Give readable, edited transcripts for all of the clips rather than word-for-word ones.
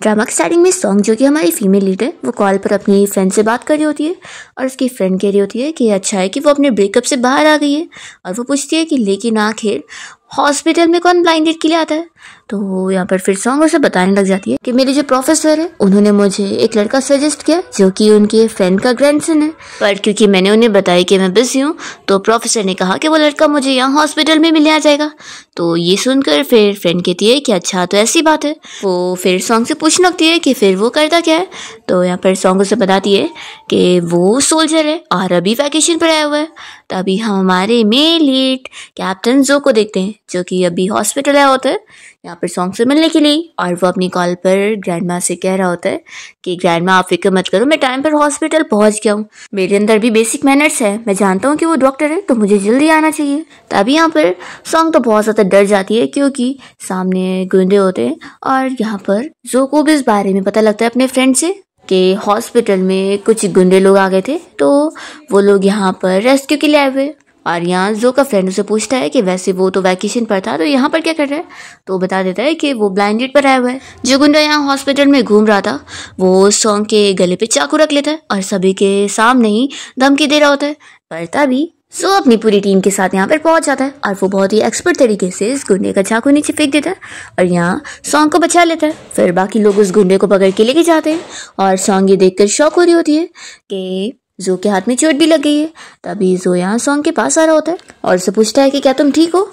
Drama के starting में song जो कि हमारी फीमेल लीड है वो कॉल पर अपनी फ्रेंड से बात कर रही होती है और उसकी फ्रेंड कह रही होती है कि अच्छा है कि वो अपने ब्रेकअप से बाहर आ गई है। और वो पूछती है कि लेकिन आखिर हॉस्पिटल में कौन ब्लाइंड डेट के लिए आता है। तो यहाँ पर फिर सॉन्ग उसे बताने लग जाती है कि मेरे जो प्रोफेसर है उन्होंने मुझे एक लड़का सजेस्ट किया जो कि उनके फ्रेंड का ग्रैंडसन है, पर क्योंकि मैंने उन्हें बताया कि मैं बिजी हूँ तो प्रोफेसर ने कहा कि वो लड़का मुझे यहाँ हॉस्पिटल में मिलने आ जाएगा। तो ये सुनकर फिर फ्रेंड कहती है कि अच्छा तो ऐसी बात है। वो फिर सॉन्ग से पूछने लगती है कि फिर वो करता क्या है। तो यहाँ पर सॉन्ग उसे बताती है कि वो सोल्जर है और अभी वैकेशन पर आया हुआ है। तभी हम हमारे मेल लीड कैप्टन जो को देखते हैं जो कि अभी हॉस्पिटल आया होता है यहाँ पर सॉन्ग से मिलने के लिए। और वो अपनी कॉल पर ग्रैंडमा से कह रहा होता है कि ग्रैंडमा आप फिक्र मत करो, मैं टाइम पर हॉस्पिटल पहुंच गया हूँ, मेरे अंदर भी बेसिक मैनर्स है, मैं जानता हूँ कि वो डॉक्टर है तो मुझे जल्दी आना चाहिए। तभी यहाँ पर सॉन्ग तो बहुत ज़्यादा डर जाती है क्योंकि सामने गुंडे होते हैं और यहाँ पर जो को भी इस बारे में पता लगता है अपने फ्रेंड से कि हॉस्पिटल में कुछ गुंडे लोग आ गए थे तो वो लोग यहाँ पर रेस्क्यू के लिए आए हुए। और यहाँ जो का फ्रेंड उसे पूछता है कि वैसे वो तो वैकेशन पर था तो यहाँ पर क्या कर रहा है। तो बता देता है कि वो ब्लाइंड डेट पर आया हुआ है। जो गुंडा यहाँ हॉस्पिटल में घूम रहा था वो सॉन्ग के गले पे चाकू रख लेता है और सभी के सामने ही धमकी दे रहा होता है। पर तभी सो अपनी पूरी टीम के साथ यहाँ पर पहुंच जाता है और वो बहुत ही एक्सपर्ट तरीके से इस गुंडे का चाकू नीचे फेंक देता है और यहाँ सॉन्ग को बचा लेता है। फिर बाकी लोग उस गुंडे को पकड़ के लेके जाते हैं और सॉन्ग ये देखकर शॉक हो रही होती है कि जो के हाथ में चोट भी लग गई है। तभी जो यहाँ सॉन्ग के पास आ रहा होता है और उससे पूछता है कि क्या तुम ठीक हो।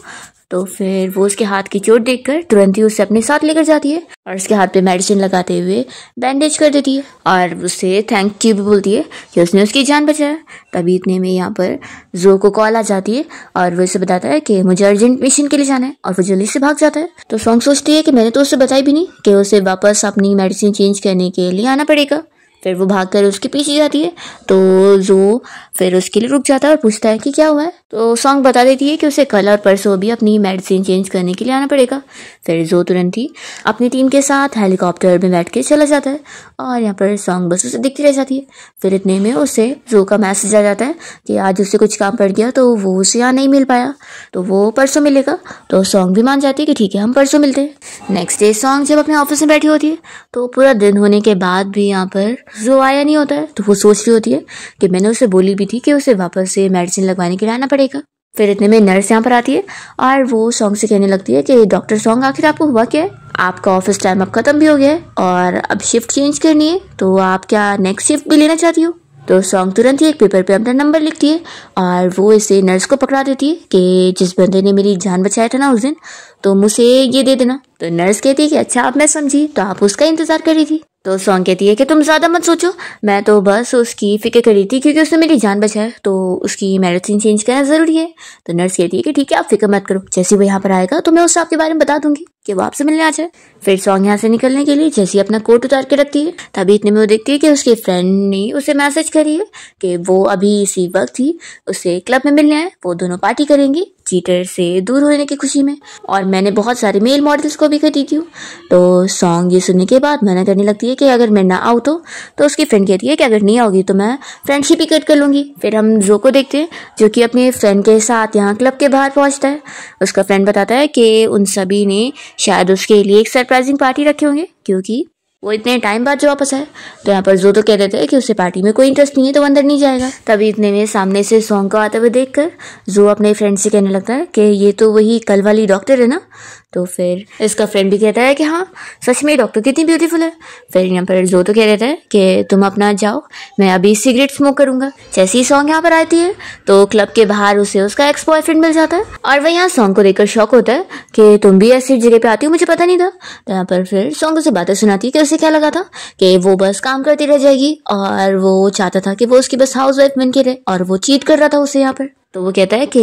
तो फिर वो उसके हाथ की चोट देखकर तुरंत ही उसे अपने साथ लेकर जाती है और उसके हाथ पे मेडिसिन लगाते हुए बैंडेज कर देती है और उसे थैंक यू भी बोलती है कि उसने उसकी जान बचाया। तभी इतने में यहाँ पर जो को कॉल आ जाती है और वो उसे बताता है कि मुझे अर्जेंट मिशन के लिए जाना है और वो जल्दी से भाग जाता है। तो सॉन्ग सोचती है कि मैंने तो उसे बताई भी नहीं कि उसे वापस अपनी मेडिसिन चेंज करने के लिए आना पड़ेगा। फिर वो भागकर उसके पीछे जाती है तो जो फिर उसके लिए रुक जाता है और पूछता है कि क्या हुआ है। तो सॉन्ग बता देती है कि उसे कल और परसों भी अपनी मेडिसिन चेंज करने के लिए आना पड़ेगा। फिर जो तुरंत ही अपनी टीम के साथ हेलीकॉप्टर में बैठ के चला जाता है और यहाँ पर सॉन्ग बस उसे दिखती रह जाती है। फिर इतने में उसे जो का मैसेज आ जाता है कि आज उसे कुछ काम पड़ गया तो वो उसे यहाँ नहीं मिल पाया तो वो परसों मिलेगा। तो सॉन्ग भी मान जाती है कि ठीक है हम परसों मिलते हैं। नेक्स्ट डे सॉन्ग जब अपने ऑफिस में बैठी होती है तो पूरा दिन होने के बाद भी यहाँ पर जो आया नहीं होता है तो वो सोच रही होती है कि मैंने उसे बोली भी थी कि उसे वापस से मेडिसिन लगवाने के लिए आना पड़ेगा। फिर इतने में नर्स यहाँ पर आती है और वो सॉन्ग से कहने लगती है कि डॉक्टर सॉन्ग आखिर आपको हुआ क्या है, आपका ऑफिस टाइम अब खत्म भी हो गया है और अब शिफ्ट चेंज करनी है तो आप क्या नेक्स्ट शिफ्ट भी लेना चाहती हो। तो सॉन्ग तुरंत ही एक पेपर पे अपना नंबर लिखती है और वो इसे नर्स को पकड़ा देती है कि जिस बंदे ने मेरी जान बचाया था ना उस दिन तो मुझे ये दे देना। तो नर्स कहती है कि अच्छा आप मैं समझी तो आप उसका इंतजार कर रही थी। तो सॉन्ग कहती है कि तुम ज्यादा मत सोचो, मैं तो बस उसकी फिक्र कर रही थी क्योंकि उसने मेरी जान बचाया तो उसकी मेडिसिन चेंज करना जरूरी है। तो नर्स कहती है कि ठीक है आप फिक्र मत करो, जैसे वो यहाँ पर आएगा तो मैं उससे आपके बारे में बता दूंगी कि वो आपसे मिलने आ जाए। फिर सॉन्ग यहाँ से निकलने के लिए जैसे अपना कोट उतार के रखती है तभी इतने में वो देखती है कि उसके फ्रेंड ने उसे मैसेज करी है कि वो अभी इसी वक्त ही उसे क्लब में मिलने आए, वो दोनों पार्टी करेंगे चीटर से दूर होने की खुशी में और मैंने बहुत सारे मेल मॉडल्स को भी खरीदी हूँ। तो सॉन्ग ये सुनने के बाद मना करने लगती है कि अगर मैं ना आऊँ तो उसकी फ्रेंड कहती है कि अगर नहीं आओगी तो मैं फ्रेंडशिप ही कट कर लूंगी। फिर हम जो को देखते हैं जो कि अपने फ्रेंड के साथ यहाँ क्लब के बाहर पहुंचता है। उसका फ्रेंड बताता है कि उन सभी ने शायद उसके लिए एक सरप्राइजिंग पार्टी रखे होंगे क्योंकि वो इतने टाइम बाद जो वापस आए। तो यहाँ पर जो तो कह देते हैं कि उसे पार्टी में कोई इंटरेस्ट नहीं है तो अंदर नहीं जाएगा। तभी इतने में सामने से सॉन्ग को आते हुए देखकर जो अपने फ्रेंड से कहने लगता है कि ये तो वही कल वाली डॉक्टर है ना। तो फिर इसका फ्रेंड भी कहता है कि हाँ सच में डॉक्टर कितनी ब्यूटीफुल है। फिर यहाँ पर जो तो कह देता है कि तुम अपना जाओ, मैं अभी सिगरेट स्मोक करूंगा। जैसे ही सॉन्ग यहाँ पर आती है तो क्लब के बाहर उसे उसका एक्स बॉयफ्रेंड मिल जाता है और वह यहाँ सॉन्ग को देखकर शॉक होता है कि तुम भी ऐसी जगह पे आती हो, मुझे पता नहीं था। तो यहाँ पर फिर सॉन्ग उसे बातें सुनाती है कि उसे क्या लगा था कि वो बस काम करती रह जाएगी और वो चाहता था कि वो उसकी बस हाउस वाइफ बन के रहे और वो चीट कर रहा था उसे यहाँ पर। तो वो कहता है कि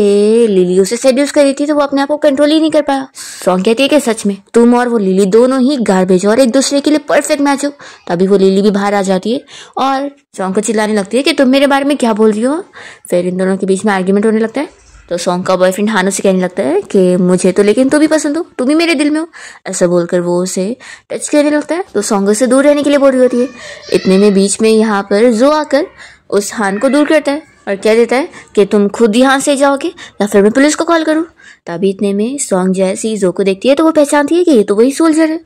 लिली उसे सेड्यूस कर रही थी तो वो अपने आप को कंट्रोल ही नहीं कर पाया। सॉन्ग कहती है कि सच में तुम और वो लिली दोनों ही गार्बेज और एक दूसरे के लिए परफेक्ट मैच हो। तभी वो लिली भी बाहर आ जाती है और सॉन्ग को चिल्लाने लगती है कि तुम मेरे बारे में क्या बोल रही हो। फिर इन दोनों के बीच में आर्ग्यूमेंट होने लगता है। तो सॉन्ग का बॉयफ्रेंड हानो से कहने लगता है कि मुझे तो लेकिन तू भी पसंद हो, तू भी मेरे दिल में हो। ऐसा बोलकर वो उसे टच करने लगता है। तो सॉन्ग से दूर रहने के लिए बोल रही होती है। इतने में बीच में यहाँ पर जो आकर उस हान को दूर करता है और कह देता है कि तुम खुद यहाँ से जाओगे या फिर मैं पुलिस को कॉल करूँ। तभी इतने में सॉन्ग जैसी जो को देखती है तो वो पहचानती है कि ये तो वही सोल्जर है।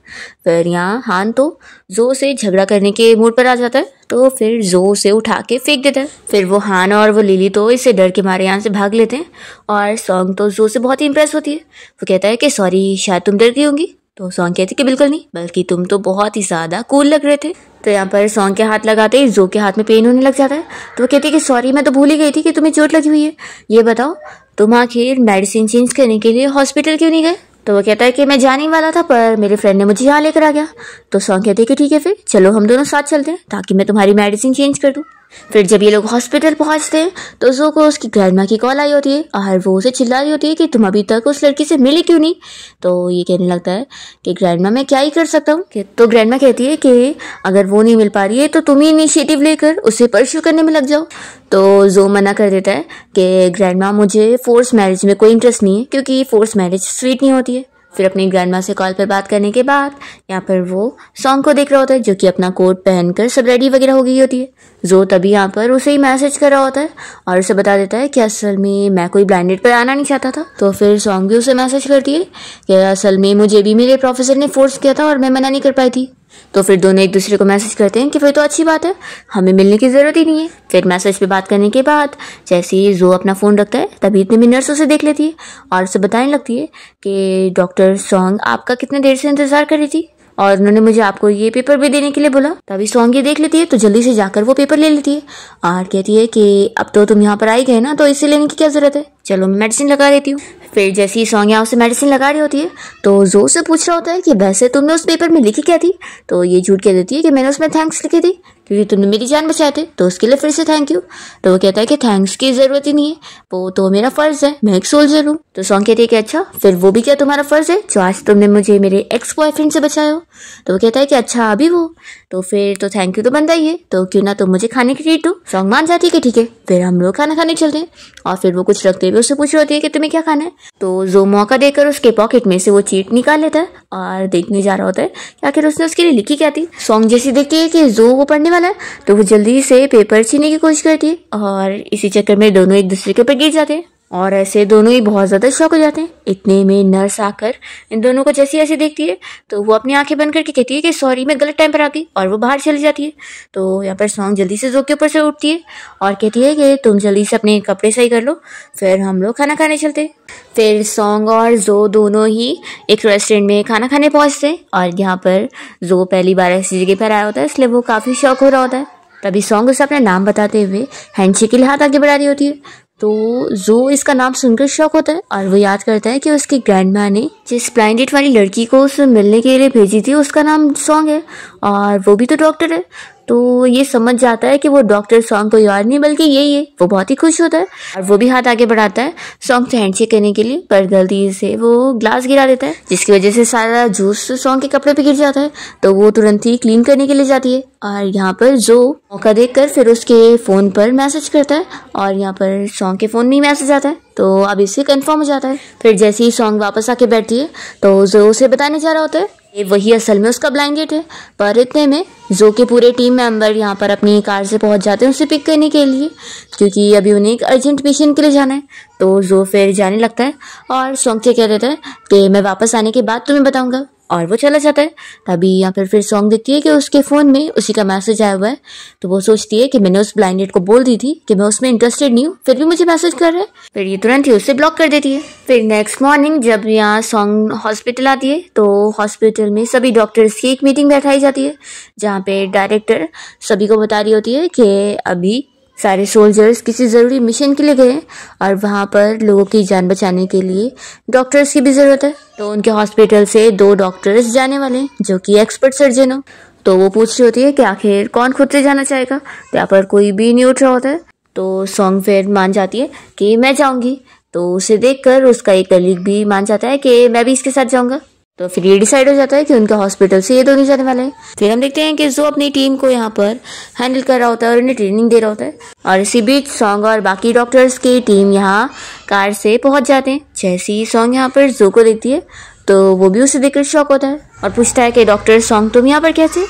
फिर यहाँ हान तो जो से झगड़ा करने के मूड पर आ जाता है, तो फिर जो उसे उठा के फेंक देता है। फिर वो हान और वो लिली तो इससे डर के मारे यहाँ से भाग लेते हैं और सॉन्ग तो जो से बहुत ही इंप्रेस होती है। वो कहता है कि सॉरी, शायद तुम डर गई होंगी। तो सॉन्ग कहती है कि बिल्कुल नहीं, बल्कि तुम तो बहुत ही ज़्यादा कूल लग रहे थे। तो यहाँ पर सॉन्ग के हाथ लगाते ही जो के हाथ में पेन होने लग जाता है। तो वो कहती है कि सॉरी, मैं तो भूल ही गई थी कि तुम्हें चोट लगी हुई है। ये बताओ, तुम आखिर मेडिसिन चेंज करने के लिए हॉस्पिटल क्यों नहीं गए? तो वो कहता है कि मैं जाने ही वाला था, पर मेरे फ्रेंड ने मुझे यहाँ लेकर आ गया। तो सॉन्ग कहते हैं कि ठीक है, फिर चलो हम दोनों साथ चलते हैं ताकि मैं तुम्हारी मेडिसिन चेंज कर दूँ। फिर जब ये लोग हॉस्पिटल पहुंचते हैं तो जो को उसकी ग्रैंडमा की कॉल आई होती है और वो उसे चिल्ला रही होती है कि तुम अभी तक उस लड़की से मिले क्यों नहीं। तो ये कहने लगता है कि ग्रैंडमा, मैं क्या ही कर सकता हूँ। तो ग्रैंडमा कहती है कि अगर वो नहीं मिल पा रही है तो तुम ही इनिशिएटिव लेकर उसे परस्यू करने में लग जाओ। तो जो मना कर देता है कि ग्रैंडमा, मुझे फोर्स मैरिज में कोई इंटरेस्ट नहीं है, क्योंकि फोर्स मैरिज स्वीट नहीं होती है। फिर अपनी ग्रैंडमा से कॉल पर बात करने के बाद यहाँ पर वो सॉन्ग को देख रहा होता है, जो कि अपना कोट पहनकर सब रेडी वगैरह हो गई होती है। जो तभी यहाँ पर उसे ही मैसेज कर रहा होता है और उसे बता देता है कि असल में मैं कोई ब्लाइंड डेट पर आना नहीं चाहता था। तो फिर सॉन्ग भी उसे मैसेज करती है कि असल में मुझे भी मेरे प्रोफेसर ने फोर्स किया था और मैं मना नहीं कर पाई थी। तो फिर दोनों एक दूसरे को मैसेज करते हैं कि फिर तो अच्छी बात है, हमें मिलने की ज़रूरत ही नहीं है। फिर मैसेज पे बात करने के बाद जैसे ही जो अपना फ़ोन रखता है तभी इतने में नर्स उसे देख लेती है और उसे बताने लगती है कि डॉक्टर सॉन्ग आपका कितने देर से इंतज़ार कर रही थी और उन्होंने मुझे आपको ये पेपर भी देने के लिए बोला। तभी सॉन्ग ये देख लेती है तो जल्दी से जाकर वो पेपर ले लेती है और कहती है कि अब तो तुम यहाँ पर आई गए ना, तो इसे लेने की क्या ज़रूरत है, चलो मैं मेडिसिन लगा देती हूँ। फिर जैसे ही सॉन्ग यहाँ उसे मेडिसिन लगा रही होती है तो जो से पूछ रहा होता है कि वैसे तुमने उस पेपर में लिखी क्या थी। तो ये झूठ कह देती है कि मैंने उसमें थैंक्स लिखी थी क्योंकि तुमने मेरी जान बचाए थे, तो उसके लिए फिर से थैंक यू। तो वो कहता है कि थैंक्स की ज़रूरत ही नहीं है, वो तो मेरा फ़र्ज़ है, मैं एक सोल्जर हूँ। तो सॉन्ग कहती है कि अच्छा, फिर वो भी क्या तुम्हारा फ़र्ज़ है जो आज तुमने मुझे मेरे एक्स बॉयफ्रेंड से बचाया हो। तो वो कहता है कि अच्छा अभी वो, तो फिर तो थैंक यू तो बनता ही है, तो क्यों ना तुम मुझे खाने की ट्रीट दो। सॉन्ग मान जाती है कि ठीक है, फिर हम लोग खाना खाने चलते हैं। और फिर वो कुछ रखते हुए उससे पूछ रही होती है कि तुम्हें क्या खाना है। तो जो मौका देकर उसके पॉकेट में से वो चीट निकाल लेता है और देखने जा रहा होता है कि आखिर उसने उसके लिए लिखी क्या थी। सॉन्ग जैसी देखती है कि जो वो पढ़ने वाला है तो वो जल्दी से पेपर छीनने की कोशिश करती है और इसी चक्कर में दोनों एक दूसरे के ऊपर गिर जाते हैं और ऐसे दोनों ही बहुत ज़्यादा शॉक हो जाते हैं। इतने में नर्स आकर इन दोनों को जैसी ऐसी देखती है तो वो अपनी आंखें बंद करके कहती है कि सॉरी, मैं गलत टाइम पर आ गई, और वो बाहर चली जाती है। तो यहाँ पर सॉन्ग जल्दी से जो के ऊपर से उठती है और कहती है कि तुम जल्दी से अपने कपड़े सही कर लो, फिर हम लोग खाना खाने चलते हैं। फिर सॉन्ग और जो दोनों ही एक रेस्टोरेंट में खाना खाने पहुँचते हैं और यहाँ पर जो पहली बार ऐसी जगह पर आया होता है इसलिए वो काफ़ी शौक हो रहा होता है। तभी सॉन्ग उसे अपना नाम बताते हुए हैंडशेक के लिए हाथ आगे बढ़ा रही होती है। तो जो इसका नाम सुनकर शॉक होता है और वो याद करता है कि उसकी ग्रैंडमा ने जिस ब्लाइंड डेट वाली लड़की को उससे मिलने के लिए भेजी थी उसका नाम सॉन्ग है और वो भी तो डॉक्टर है। तो ये समझ जाता है कि वो डॉक्टर सॉन्ग कोई और नहीं बल्कि यही है। वो बहुत ही खुश होता है और वो भी हाथ आगे बढ़ाता है सॉन्ग से हैंडशेक करने के लिए, पर गलती से वो ग्लास गिरा देता है जिसकी वजह से सारा जूस सॉन्ग के कपड़े पे गिर जाता है। तो वो तुरंत ही क्लीन करने के लिए जाती है और यहाँ पर जो मौका देखकर फिर उसके फ़ोन पर मैसेज करता है और यहाँ पर सॉन्ग के फ़ोन में ही मैसेज आता है। तो अब इससे कंफर्म हो जाता है। फिर जैसे ही सॉन्ग वापस आके बैठती है तो जो उसे बताने जा रहा होता है ये वही असल में उसका ब्लाइंड डेट है। पर इतने में जो के पूरे टीम मेंबर यहाँ पर अपनी कार से पहुँच जाते हैं उसे पिक करने के लिए, क्योंकि अभी उन्हें एक अर्जेंट मिशन के लिए जाना है। तो जो फिर जाने लगता है और सॉन्ग से कह देता है कि मैं वापस आने के बाद तुम्हें बताऊंगा, और वो चला जाता है। तभी यहाँ पर फिर सॉन्ग देखती है कि उसके फ़ोन में उसी का मैसेज आया हुआ है। तो वो सोचती है कि मैंने उस ब्लाइंड डेट को बोल दी थी कि मैं उसमें इंटरेस्टेड नहीं हूँ, फिर भी मुझे मैसेज कर रहा है। फिर ये तुरंत ही उससे ब्लॉक कर देती है। फिर नेक्स्ट मॉर्निंग जब यहाँ सॉन्ग हॉस्पिटल आती है तो हॉस्पिटल में सभी डॉक्टर्स की एक मीटिंग बैठाई जाती है जहाँ पे डायरेक्टर सभी को बता रही होती है कि अभी सारे सोल्जर्स किसी ज़रूरी मिशन के लिए गए और वहाँ पर लोगों की जान बचाने के लिए डॉक्टर्स की भी ज़रूरत है। तो उनके हॉस्पिटल से 2 डॉक्टर्स जाने वाले हैं जो कि एक्सपर्ट सर्जन हो। तो वो पूछ रही होती है कि आखिर कौन खुद से जाना चाहेगा, तो यहाँ पर कोई भी नहीं उठ रहा होता है। तो सॉन्ग फिर मान जाती है कि मैं जाऊँगी। तो उसे देखकर उसका एक कलीग भी मान जाता है कि मैं भी इसके साथ जाऊँगा। तो फिर ये डिसाइड हो जाता है कि उनके हॉस्पिटल से ये दोनों जाने वाले हैं। फिर हम देखते हैं कि जो अपनी टीम को यहाँ पर हैंडल कर रहा होता है और उन्हें ट्रेनिंग दे रहा होता है और इसी बीच सॉन्ग और बाकी डॉक्टर्स की टीम यहाँ कार से पहुँच जाते हैं। जैसे ही सॉन्ग यहाँ पर जो को देखती है तो वो भी उसे देखकर शॉक होता है और पूछता है कि डॉक्टर सॉन्ग तुम यहाँ पर कैसे।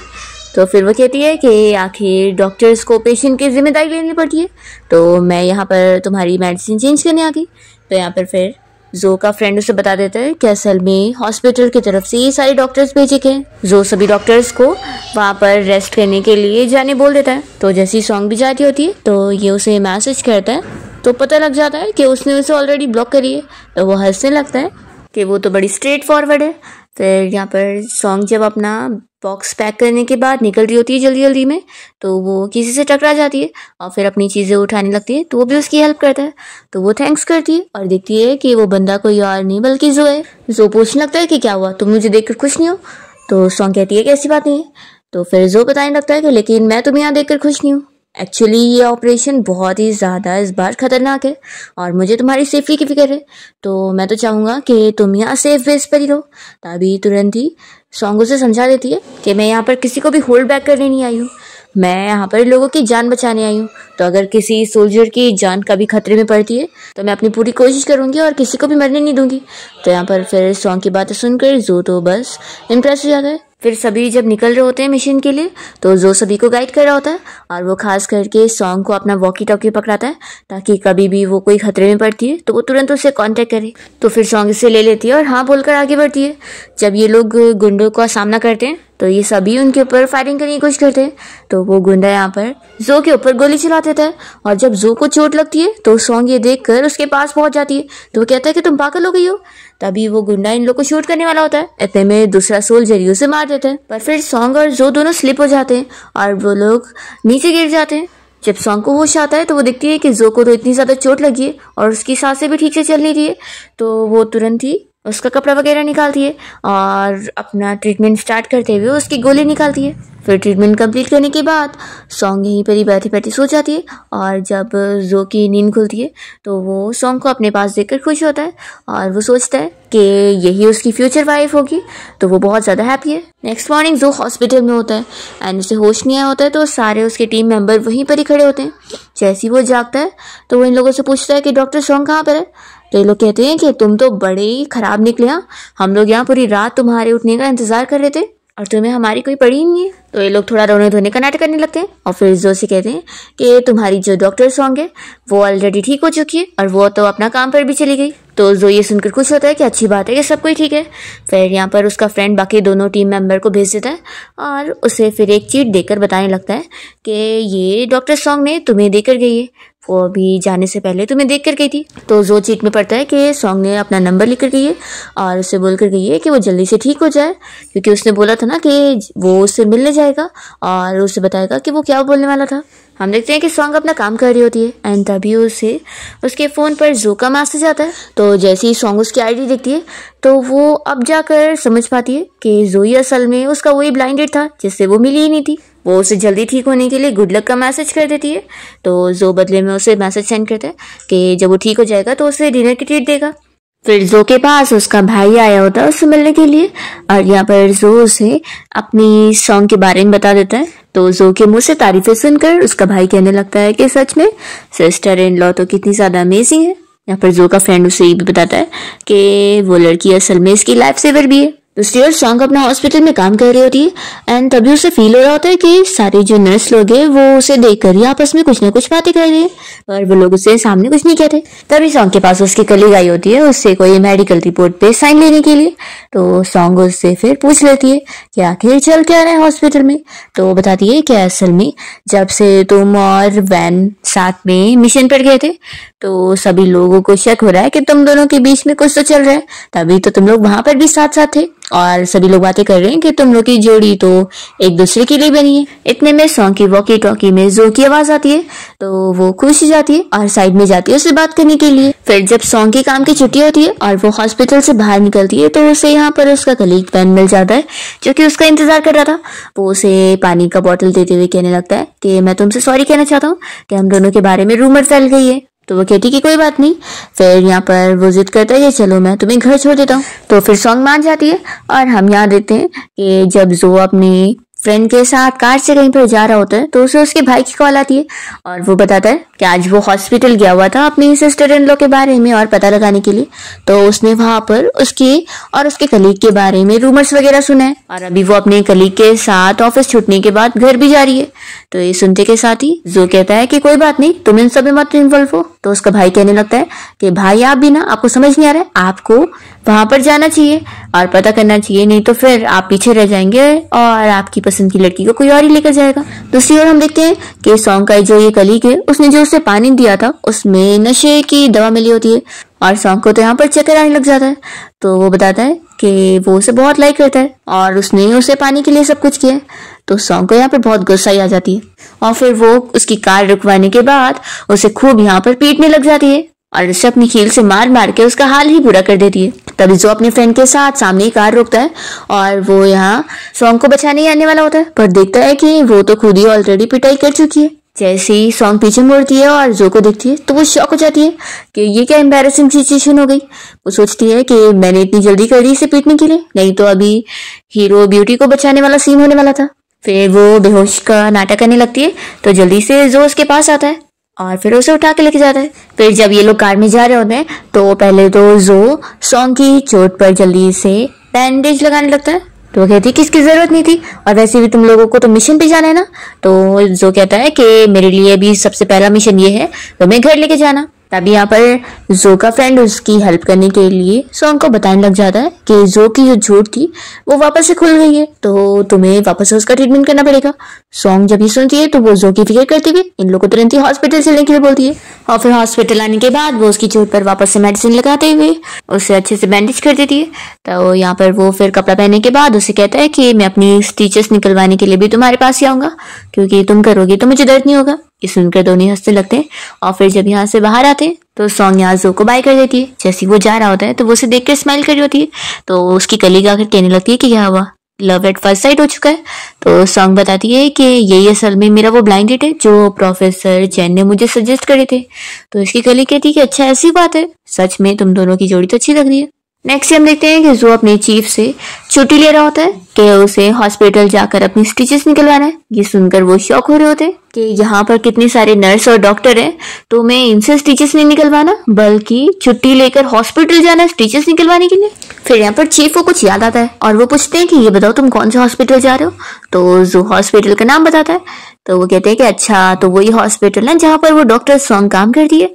तो फिर वो कहती है कि आखिर डॉक्टर्स को पेशेंट की जिम्मेदारी लेनी पड़ती है, तो मैं यहाँ पर तुम्हारी मेडिसिन चेंज करने आ गई। तो यहाँ पर फिर जो का फ्रेंड उसे बता देता है कि असल में हॉस्पिटल की तरफ से ये सारे डॉक्टर्स भेजे गए हैं। जो सभी डॉक्टर्स को वहाँ पर रेस्ट करने के लिए जाने बोल देता है। तो जैसी सॉन्ग भी जाती होती है तो ये उसे मैसेज करता है, तो पता लग जाता है कि उसने उसे ऑलरेडी ब्लॉक करी है। तो वो हंसने लगता है कि वो तो बड़ी स्ट्रेट फॉरवर्ड है। फिर यहाँ पर सॉन्ग जब अपना बॉक्स पैक करने के बाद निकल रही होती है जल्दी जल्दी में, तो वो किसी से टकरा जाती है और फिर अपनी चीज़ें उठाने लगती है। तो वो भी उसकी हेल्प करता है। तो वो थैंक्स करती है और देखती है कि वो बंदा कोई और नहीं बल्कि जो है। जो पूछने लगता है कि क्या हुआ, तुम मुझे देखकर खुश नहीं हो? तो सॉन्ग कहती है कि ऐसी बात नहीं है। तो फिर जो बताने लगता है कि लेकिन मैं तुम्हें यहाँ देखकर खुश नहीं हूँ। एक्चुअली ये ऑपरेशन बहुत ही ज़्यादा इस बार खतरनाक है और मुझे तुम्हारी सेफ्टी की फिक्र है। तो मैं तो चाहूँगा कि तुम यहाँ सेफ बेस पर ही रहो। तभी तुरंत ही सॉन्ग उसे समझा देती है कि मैं यहाँ पर किसी को भी होल्ड बैक करने नहीं आई हूँ, मैं यहाँ पर लोगों की जान बचाने आई हूँ। तो अगर किसी सोल्जर की जान कभी खतरे में पड़ती है तो मैं अपनी पूरी कोशिश करूँगी और किसी को भी मरने नहीं दूंगी। तो यहाँ पर फिर सॉन्ग की बातें सुनकर जो तो बस इम्प्रेस हो जाता है। फिर सभी जब निकल रहे होते हैं मिशन के लिए तो जो सभी को गाइड कर रहा होता है और वो खास करके सॉन्ग को अपना वॉकी टॉकी पकड़ाता है ताकि कभी भी वो कोई खतरे में पड़ती है तो वो तुरंत उसे कांटेक्ट करे। तो फिर सॉन्ग इसे ले लेती है और हाँ बोलकर आगे बढ़ती है। जब ये लोग गुंडों का सामना करते हैं तो ये सभी उनके ऊपर फायरिंग करने की कोशिश करते हैं। तो वो गुंडा यहाँ पर जो के ऊपर गोली चला देता है और जब जो को चोट लगती है तो सॉन्ग ये देखकर उसके पास पहुंच जाती है। तो वो कहता है कि तुम पागल हो गई हो। तभी वो गुंडा इन लोग को शूट करने वाला होता है, इतने में दूसरा सोल्जर उसे मार देता है। पर फिर सॉन्ग और जो दोनों स्लिप हो जाते हैं और वो लोग नीचे गिर जाते हैं। जब सॉन्ग को होश आता है तो वो देखती है कि जो को तो इतनी ज्यादा चोट लगी है और उसकी सांसें भी ठीक से चल नहीं रही है। तो वो तुरंत ही उसका कपड़ा वगैरह निकालती है और अपना ट्रीटमेंट स्टार्ट करते हुए उसकी गोली निकालती है। फिर ट्रीटमेंट कंप्लीट करने के बाद सॉन्ग यहीं पर ही बैठी बैठी सो जाती है और जब जो की नींद खुलती है तो वो सॉन्ग को अपने पास देखकर खुश होता है और वो सोचता है कि यही उसकी फ्यूचर वाइफ होगी। तो वो बहुत ज़्यादा हैप्पी है। नेक्स्ट मॉर्निंग जो हॉस्पिटल में होता है एंड उसे होश नहीं आया होता है तो सारे उसके टीम मेंबर वहीं पर ही खड़े होते हैं। जैसे ही वो जागता है तो वो इन लोगों से पूछता है कि डॉक्टर सॉन्ग कहाँ पर है। तो ये लोग कहते हैं कि तुम तो बड़े ही खराब निकले, हम लोग यहाँ पूरी रात तुम्हारे उठने का इंतजार कर रहे थे और तुम्हें हमारी कोई पड़ी ही नहीं है। तो ये लोग थोड़ा रोने धोने का नाटक करने लगते हैं और फिर जो से कहते हैं कि तुम्हारी जो डॉक्टर सॉन्ग है वो ऑलरेडी ठीक हो चुकी है और वो तो अपना काम पर भी चली गई। तो जो ये सुनकर खुश होता है कि अच्छी बात है कि सब कोई ठीक है। फिर यहाँ पर उसका फ्रेंड बाकी दोनों टीम मेंबर को भेज देता है और उसे फिर एक चीट देकर बताने लगता है कि ये डॉक्टर सॉन्ग ने तुम्हें देकर गई है, वो अभी जाने से पहले तुम्हें देख कर गई थी। तो जो चीट में पड़ता है कि सॉन्ग ने अपना नंबर लिख कर गई है और उसे बोल कर गई है कि वो जल्दी से ठीक हो जाए, क्योंकि उसने बोला था ना कि वो उससे मिलने जाएगा और उसे बताएगा कि वो क्या बोलने वाला था। हम देखते हैं कि सॉन्ग अपना काम कर रही होती है एंड तभी उसे उसके फ़ोन पर जो का मैसेज आता है। तो जैसे ही सॉन्ग उसकी आईडी देखती है तो वो अब जाकर समझ पाती है कि जोई असल में उसका वही ब्लाइंडेड था जिससे वो मिली ही नहीं थी। वो उसे जल्दी ठीक होने के लिए गुड लक का मैसेज कर देती है। तो जो बदले में उसे मैसेज सेंड करता है कि जब वो ठीक हो जाएगा तो उसे डिनर की ट्रीट देगा। फिर जो के पास उसका भाई आया होता है उससे मिलने के लिए और यहाँ पर जो उसे अपनी सॉन्ग के बारे में बता देता है। तो जो के मुंह से तारीफें सुनकर उसका भाई कहने लगता है कि सच में सिस्टर इन लॉ तो कितनी ज्यादा अमेजिंग है। यहाँ पर जो का फ्रेंड उसे ये भी बताता है कि वो लड़की असल में इसकी लाइफ सेवर भी है। दूसरी ओर सॉन्ग अपना हॉस्पिटल में काम कर रही होती है एंड तभी उसे फील हो रहा होता है कि सारे जो नर्स लोग हैं वो उसे देखकर ही आपस में कुछ ना कुछ बातें कर रहे हैं पर वो लोग उससे सामने कुछ नहीं कहते। तभी सॉन्ग के पास उसकी कलीग आई होती है उससे कोई मेडिकल रिपोर्ट पे साइन लेने के लिए। तो सॉन्ग उससे फिर पूछ लेती है कि आखिर चल क्या रहा है हॉस्पिटल में। तो वो बताती है कि असल में जब से तुम और वैन साथ में मिशन पर गए थे तो सभी लोगों को शक हो रहा है कि तुम दोनों के बीच में कुछ तो चल रहा है, तभी तो तुम लोग वहां पर भी साथ साथ थे और सभी लोग बातें कर रहे हैं कि तुम लोग की जोड़ी तो एक दूसरे के लिए बनी है। इतने में सॉन्ग की वॉकी टॉकी में जो की आवाज आती है तो वो खुश हो जाती है और साइड में जाती है उससे बात करने के लिए। फिर जब सॉन्ग के काम की छुट्टी होती है और वो हॉस्पिटल से बाहर निकलती है तो उसे यहाँ पर उसका कलीग वैन मिल जाता है जो कि उसका इंतजार कर रहा था। वो उसे पानी का बोतल देते हुए कहने लगता है कि मैं तुमसे सॉरी कहना चाहता हूँ कि हम दोनों के बारे में रूमर फैल गई है। तो वो कहती कि कोई बात नहीं। फिर यहाँ पर वो जिद करता है कि चलो मैं तुम्हें घर छोड़ देता हूँ। तो फिर सॉन्ग मान जाती है और हम यहाँ देखते हैं कि जब जो अपने फ्रेंड के साथ कार से कहीं पर जा रहा होता है तो उसे उसके भाई की कॉल आती है और वो बताता है कि आज वो हॉस्पिटल गया हुआ था अपनी सिस्टर इन लॉ के बारे में और पता लगाने के लिए। तो उसने वहां पर उसके और उसके कलीग के बारे में रूमर्स वगैरह सुना है और अभी वो अपने कलीग के साथ ऑफिस छूटने के बाद घर भी जा रही है। तो ये सुनते के साथ ही जो कहता है कि कोई बात नहीं, तुम इन सब में मत इन्वॉल्व हो, तो उसका भाई कहने लगता है कि भाई आप भी ना, आपको समझ नहीं आ रहा है, आपको वहां पर जाना चाहिए और पता करना चाहिए, नहीं तो फिर आप पीछे रह जाएंगे और आपकी पसंद की लड़की को कोई और ही लेकर जाएगा। दूसरी ओर हम देखते हैं कि सॉन्ग का जो ये कलीग है, उसने जो उसे पानी दिया था उसमें नशे की दवा मिली होती है और सॉन्ग को तो यहाँ पर चक्कर आने लग जाता है। तो वो बताता है कि वो उसे बहुत लाइक करता है और उसने उसे पाने के लिए सब कुछ किया है। तो सॉन्ग को यहाँ पर बहुत गुस्सा ही आ जाती है और फिर वो उसकी कार रुकवाने के बाद उसे खूब यहाँ पर पीटने लग जाती है और उसे अपनी हील से मार मार के उसका हाल ही बुरा कर देती है। तभी जो अपने फ्रेंड के साथ सामने ही कार रोकता है और वो यहाँ सॉन्ग को बचाने ही आने वाला होता है, पर देखता है कि वो तो खुद ही ऑलरेडी पिटाई कर चुकी है। जैसे ही सॉन्ग पीछे मुड़ती है और जो को देखती है तो वो शॉक हो जाती है कि ये क्या एम्बैरेसिंग सिचुएशन हो गई। वो सोचती है कि मैंने इतनी जल्दी कर दी इसे पीटने के लिए, नहीं तो अभी हीरो ब्यूटी को बचाने वाला सीन होने वाला था। फिर वो बेहोश का नाटक करने लगती है तो जल्दी से जो उसके पास आता है और फिर उसे उठा के लेके जाता है। फिर जब ये लोग कार में जा रहे होते हैं तो पहले तो जो सॉन्ग की चोट पर जल्दी से बैंडेज लगाने लगता है। तो वो कहती है कि इसकी जरूरत नहीं थी और वैसे भी तुम लोगों को तो मिशन पे जाना है ना। तो जो कहता है कि मेरे लिए भी सबसे पहला मिशन ये है, तो मैं घर लेके जाना। तभी यहाँ पर जो का फ्रेंड उसकी हेल्प करने के लिए सॉन्ग को बताने लग जाता है कि जो की जो झूठ थी वो वापस से खुल गई है, तो तुम्हें वापस से उसका ट्रीटमेंट करना पड़ेगा। सॉन्ग जब ये सुनती है तो वो जो की फिक्र करते हुए इन लोगों को तुरंत ही हॉस्पिटल चलने के लिए बोलती है और फिर हॉस्पिटल आने के बाद वो उसकी चोट पर वापस से मेडिसिन लगाते हुए उसे अच्छे से बैंडेज कर देती है। तो यहाँ पर वो फिर कपड़ा पहनने के बाद उसे कहता है कि मैं अपनी स्टिचेस निकलवाने के लिए भी तुम्हारे पास ही आऊंगा, क्योंकि तुम करोगी तो मुझे दर्द नहीं होगा। ये सुनकर दोनों हंसने लगते हैं और फिर जब यहाँ से बाहर आते हैं तो सॉन्ग यहाँ जो को बाय कर देती है। जैसे वो जा रहा होता है तो वो उसे देख कर स्माइल कर रही होती है, तो उसकी कलीग आकर कहने लगती है कि क्या हुआ, लव एट फर्स्ट साइट हो चुका है। तो सॉन्ग बताती है कि यही असल में मेरा वो ब्लाइंड डेट है जो प्रोफेसर जैन ने मुझे सजेस्ट करे थे। तो इसकी कलीग कहती है कि अच्छा ऐसी बात है, सच में तुम दोनों की जोड़ी तो अच्छी लग रही है। नेक्स्ट हम देखते हैं कि जो अपने चीफ से छुट्टी ले रहा होता है कि उसे हॉस्पिटल जाकर अपनी स्टिचेस निकलवाना है। ये सुनकर वो शॉक हो रहे होते हैं कि यहाँ पर कितने सारे नर्स और डॉक्टर हैं, तो मैं इनसे स्टिचेस नहीं निकलवाना बल्कि छुट्टी लेकर हॉस्पिटल जाना है स्टिचेस निकलवाने के लिए। फिर यहाँ पर चीफ को कुछ याद आता है और वो पूछते हैं कि ये बताओ तुम कौन से हॉस्पिटल जा रहे हो। तो जो हॉस्पिटल का नाम बताता है तो वो कहते हैं कि अच्छा तो वही हॉस्पिटल है जहाँ पर वो डॉक्टर सॉन्ग काम करती है।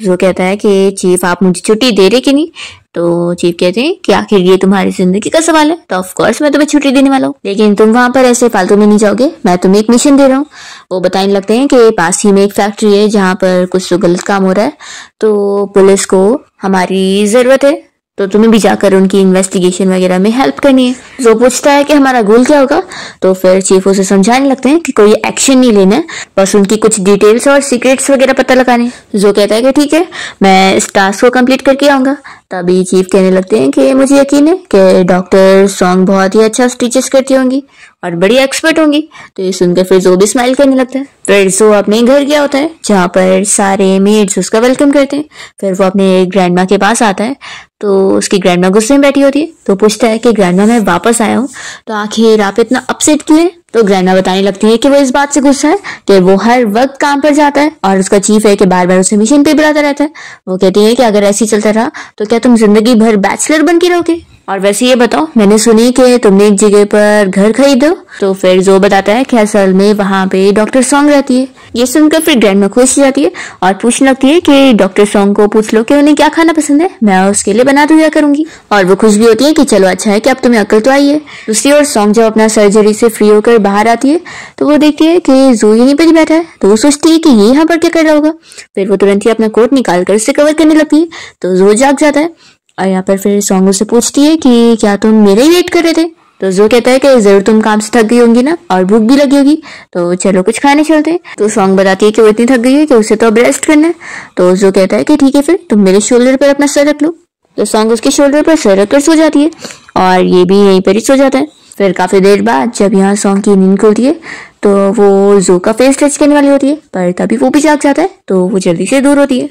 जो कहता है कि चीफ आप मुझे छुट्टी दे रहे कि नहीं। तो चीफ कहते हैं कि आखिर ये तुम्हारी जिंदगी का सवाल है, तो ऑफ कोर्स मैं तुम्हें छुट्टी देने वाला हूँ, लेकिन तुम वहां पर ऐसे फालतू में नहीं जाओगे, मैं तुम्हें एक मिशन दे रहा हूँ। वो बताने लगते हैं कि पास ही में एक फैक्ट्री है जहाँ पर कुछ तो गलत काम हो रहा है, तो पुलिस को हमारी जरूरत है, तो तुम्हें भी जाकर उनकी इन्वेस्टिगेशन वगैरह में हेल्प करनी है। जो पूछता है कि हमारा गोल क्या होगा, तो फिर चीफ उसे समझाने लगते हैं कि कोई एक्शन नहीं लेना है, बस उनकी कुछ डिटेल्स और सीक्रेट्स वगैरह पता लगाने। जो कहता है कि ठीक है मैं इस टास्क को कंप्लीट करके आऊंगा। तभी चीफ कहने लगते हैं कि मुझे यकीन है कि डॉक्टर सॉन्ग बहुत ही अच्छा स्टिचेस करती होंगी और बड़ी एक्सपर्ट होंगी। तो ये सुनकर फिर जो भी स्माइल करने लगता है। फिर जो अपने घर गया होता है जहाँ पर सारे मेड्स उसका वेलकम करते हैं। फिर वो अपने ग्रैंडमा के पास आता है तो उसकी ग्रैंडमा गुस्से में बैठी होती है, तो पूछता है कि ग्रैंडमा मैं वापस आया हूँ तो आखिर आप इतना अपसेट क्यों है। तो ग्रैंडमा बताने लगती है कि वो इस बात से गुस्सा है कि वो हर वक्त काम पर जाता है और उसका चीफ है कि बार बार उसे मिशन पे बुलाता रहता है। वो कहती है कि अगर ऐसे ही चलता रहा तो क्या तुम जिंदगी भर बैचलर बन के रहोगे। और वैसे ये बताओ मैंने सुनी कि तुमने एक जगह पर घर खरीदो। तो फिर जो बताता है कि असल में वहां पे डॉक्टर सॉन्ग रहती है। ये सुनकर फिर ग्रैंडमा खुश हो जाती है और पूछने लगती है कि डॉक्टर सॉन्ग को पूछ लो कि उन्हें क्या खाना पसंद है, मैं उसके लिए बना दिया करूंगी। और वो खुश भी होती है कि चलो अच्छा है कि अब तुम्हें अक्ल तो आई है। दूसरी ओर सॉन्ग जब अपना सर्जरी से फ्री होकर बाहर आती है तो वो देखती है कि जो यहीं पर ही बैठा है, तो वो सोचती है कि ये यहाँ पर क्या कर रहा होगा। फिर वो तुरंत ही अपना कोट निकाल कर उसे कवर करने लगती है, तो जो जाग जाता है और यहाँ पर फिर सॉन्ग उससे पूछती है कि क्या तुम मेरे ही वेट कर रहे थे। तो जो कहता है कि जरूर तुम काम से थक गई होंगी ना और भूख भी लगी होगी, तो चलो कुछ खाने चलते हैं। तो सॉन्ग बताती है कि वो इतनी थक गई है कि उसे तो अब रेस्ट करना है। तो जो कहता है कि ठीक है फिर तुम मेरे शोल्डर पर अपना सर रख लो। तो सॉन्ग उसके शोल्डर पर सर रखकर सो जाती है और ये भी यहीं पर ही सो जाता है। फिर काफी देर बाद जब यहाँ सॉन्ग की नींद खुलती है तो वो जो का फेस टच करने वाली होती है, पर तभी वो भी जाग जाता है तो वो जल्दी से दूर होती है।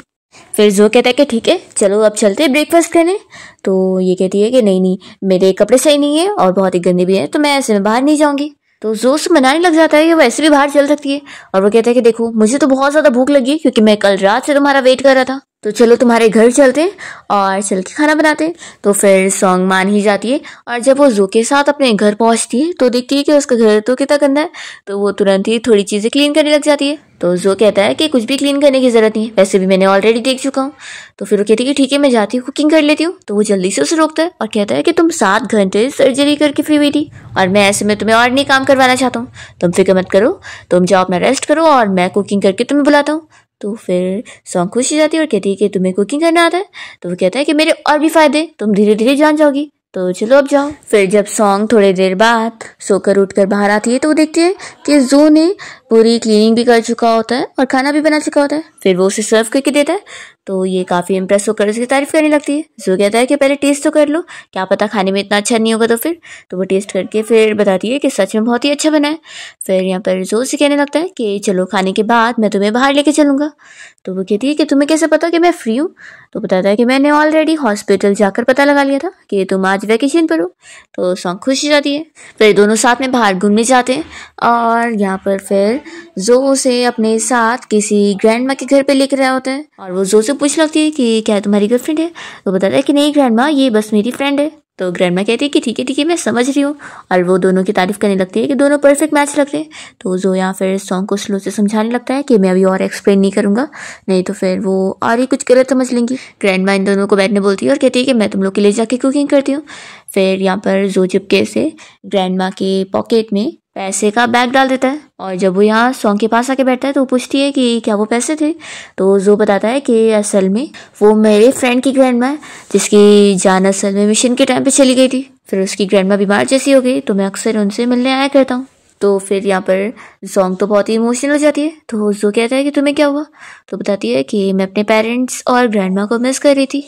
फिर जो कहता है कि ठीक है चलो अब चलते हैं ब्रेकफास्ट करने। तो ये कहती है कि नहीं मेरे कपड़े सही नहीं है और बहुत ही गंदे भी है, तो मैं ऐसे में बाहर नहीं जाऊंगी। तो जो उससे मनाने लग जाता है कि वो ऐसे भी बाहर चल सकती है और वो कहता है कि देखो मुझे तो बहुत ज्यादा भूख लगी है क्योंकि मैं कल रात से तुम्हारा वेट कर रहा था। तो चलो तुम्हारे घर चलते हैं और चल के खाना बनाते हैं। तो फिर सॉन्ग मान ही जाती है और जब वो जो के साथ अपने घर पहुंचती है तो देखती है कि उसका घर तो कितना गंदा है। तो वो तुरंत ही थोड़ी चीज़ें क्लीन करने लग जाती है। तो जो कहता है कि कुछ भी क्लीन करने की ज़रूरत नहीं है, वैसे भी मैंने ऑलरेडी देख चुका हूँ। तो फिर वो कहती है कि ठीक है मैं जाती हूँ कुकिंग कर लेती हूँ। तो वो जल्दी से उसे रोकता है और कहता है कि तुम 7 घंटे सर्जरी करके फ्री हुई थी और मैं ऐसे में तुम्हें और नहीं काम करवाना चाहता हूँ। तुम फिक्र मत करो, तुम जाओ अपना रेस्ट करो और मैं कुकिंग करके तुम्हें बुलाता हूँ। तो फिर सॉन्ग खुश हो जाती है और कहती है कि तुम्हें कुकिंग करना आता है। तो वो कहता है कि मेरे और भी फायदे, तुम धीरे धीरे जान जाओगी, तो चलो अब जाओ। फिर जब सॉन्ग थोड़ी देर बाद सोकर उठकर बाहर आती है तो वो देखती है कि जो ने पूरी क्लीनिंग भी कर चुका होता है और खाना भी बना चुका होता है। फिर वो उसे सर्व करके देता है। तो ये काफ़ी इम्प्रेस होकर उसकी तारीफ करने लगती है। जो कहता है कि पहले टेस्ट तो कर लो, क्या पता खाने में इतना अच्छा नहीं होगा। तो फिर तो वो टेस्ट करके फिर बताती है कि सच में बहुत ही अच्छा बना है। फिर यहाँ पर जो उसे कहने लगता है कि चलो खाने के बाद मैं तुम्हें बाहर लेके चलूँगा। तो वो कहती है कि तुम्हें कैसे पता कि मैं फ्री हूँ। तो बताता है कि मैंने ऑलरेडी हॉस्पिटल जाकर पता लगा लिया था कि तुम आज वैकेशन पर हो। तो सॉन्ग खुश हो जाती है। फिर दोनों साथ में बाहर घूमने जाते हैं और यहाँ पर फिर जो उसे अपने साथ किसी ग्रैंड माँ के घर पे लेकर आया होता है और वो जो से पूछ लगती है कि क्या तुम्हारी गर्लफ्रेंड है। तो बताता है कि नहीं ग्रैंड माँ, ये बस मेरी फ्रेंड है। तो ग्रैंड माँ कहती है कि ठीक है मैं समझ रही हूँ और वो दोनों की तारीफ करने लगती है कि दोनों परफेक्ट मैच लग रहे हैं। तो जो यहाँ फिर सॉन्ग को स्लो से समझाने लगता है कि मैं अभी और एक्सप्लेन नहीं करूँगा, नहीं तो फिर वो और ही कुछ गलत समझ लेंगी। ग्रैंड माँ इन दोनों को बैठने बोलती है और कहती है कि मैं तुम लोग के लिए जाके कुकिंग करती हूँ। फिर यहाँ पर जो चुपके से ग्रैंड माँ के पॉकेट में पैसे का बैग डाल देता है और जब वो यहाँ सॉन्ग के पास आके बैठता है तो वो पूछती है कि क्या वो पैसे थे। तो जो बताता है कि असल में वो मेरे फ्रेंड की ग्रैंड माँ है जिसकी जान असल में मिशन के टाइम पे चली गई थी। फिर उसकी ग्रैंड माँ बीमार जैसी हो गई तो मैं अक्सर उनसे मिलने आया करता हूँ। तो फिर यहाँ पर सॉन्ग तो बहुत ही इमोशनल हो जाती है। तो जो कहता है कि तुम्हें क्या हुआ। तो बताती है कि मैं अपने पेरेंट्स और ग्रैंड माँ को मिस कर रही थी,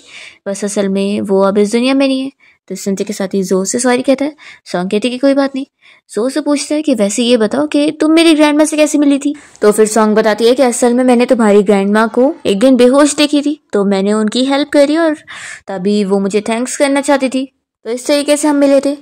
बस असल में वो अब इस दुनिया में नहीं है। तो सुनते के साथ ही जो से सॉरी कहता है। सॉन्ग कहती है कि कोई बात नहीं। जो से पूछता है कि वैसे ये बताओ कि तुम मेरी ग्रैंड माँ से कैसे मिली थी। तो फिर सॉन्ग बताती है कि असल में मैंने तुम्हारी ग्रैंड माँ को एक दिन बेहोश देखी थी तो मैंने उनकी हेल्प करी और तभी वो मुझे थैंक्स करना चाहती थी, तो इस तरीके से हम मिले थे।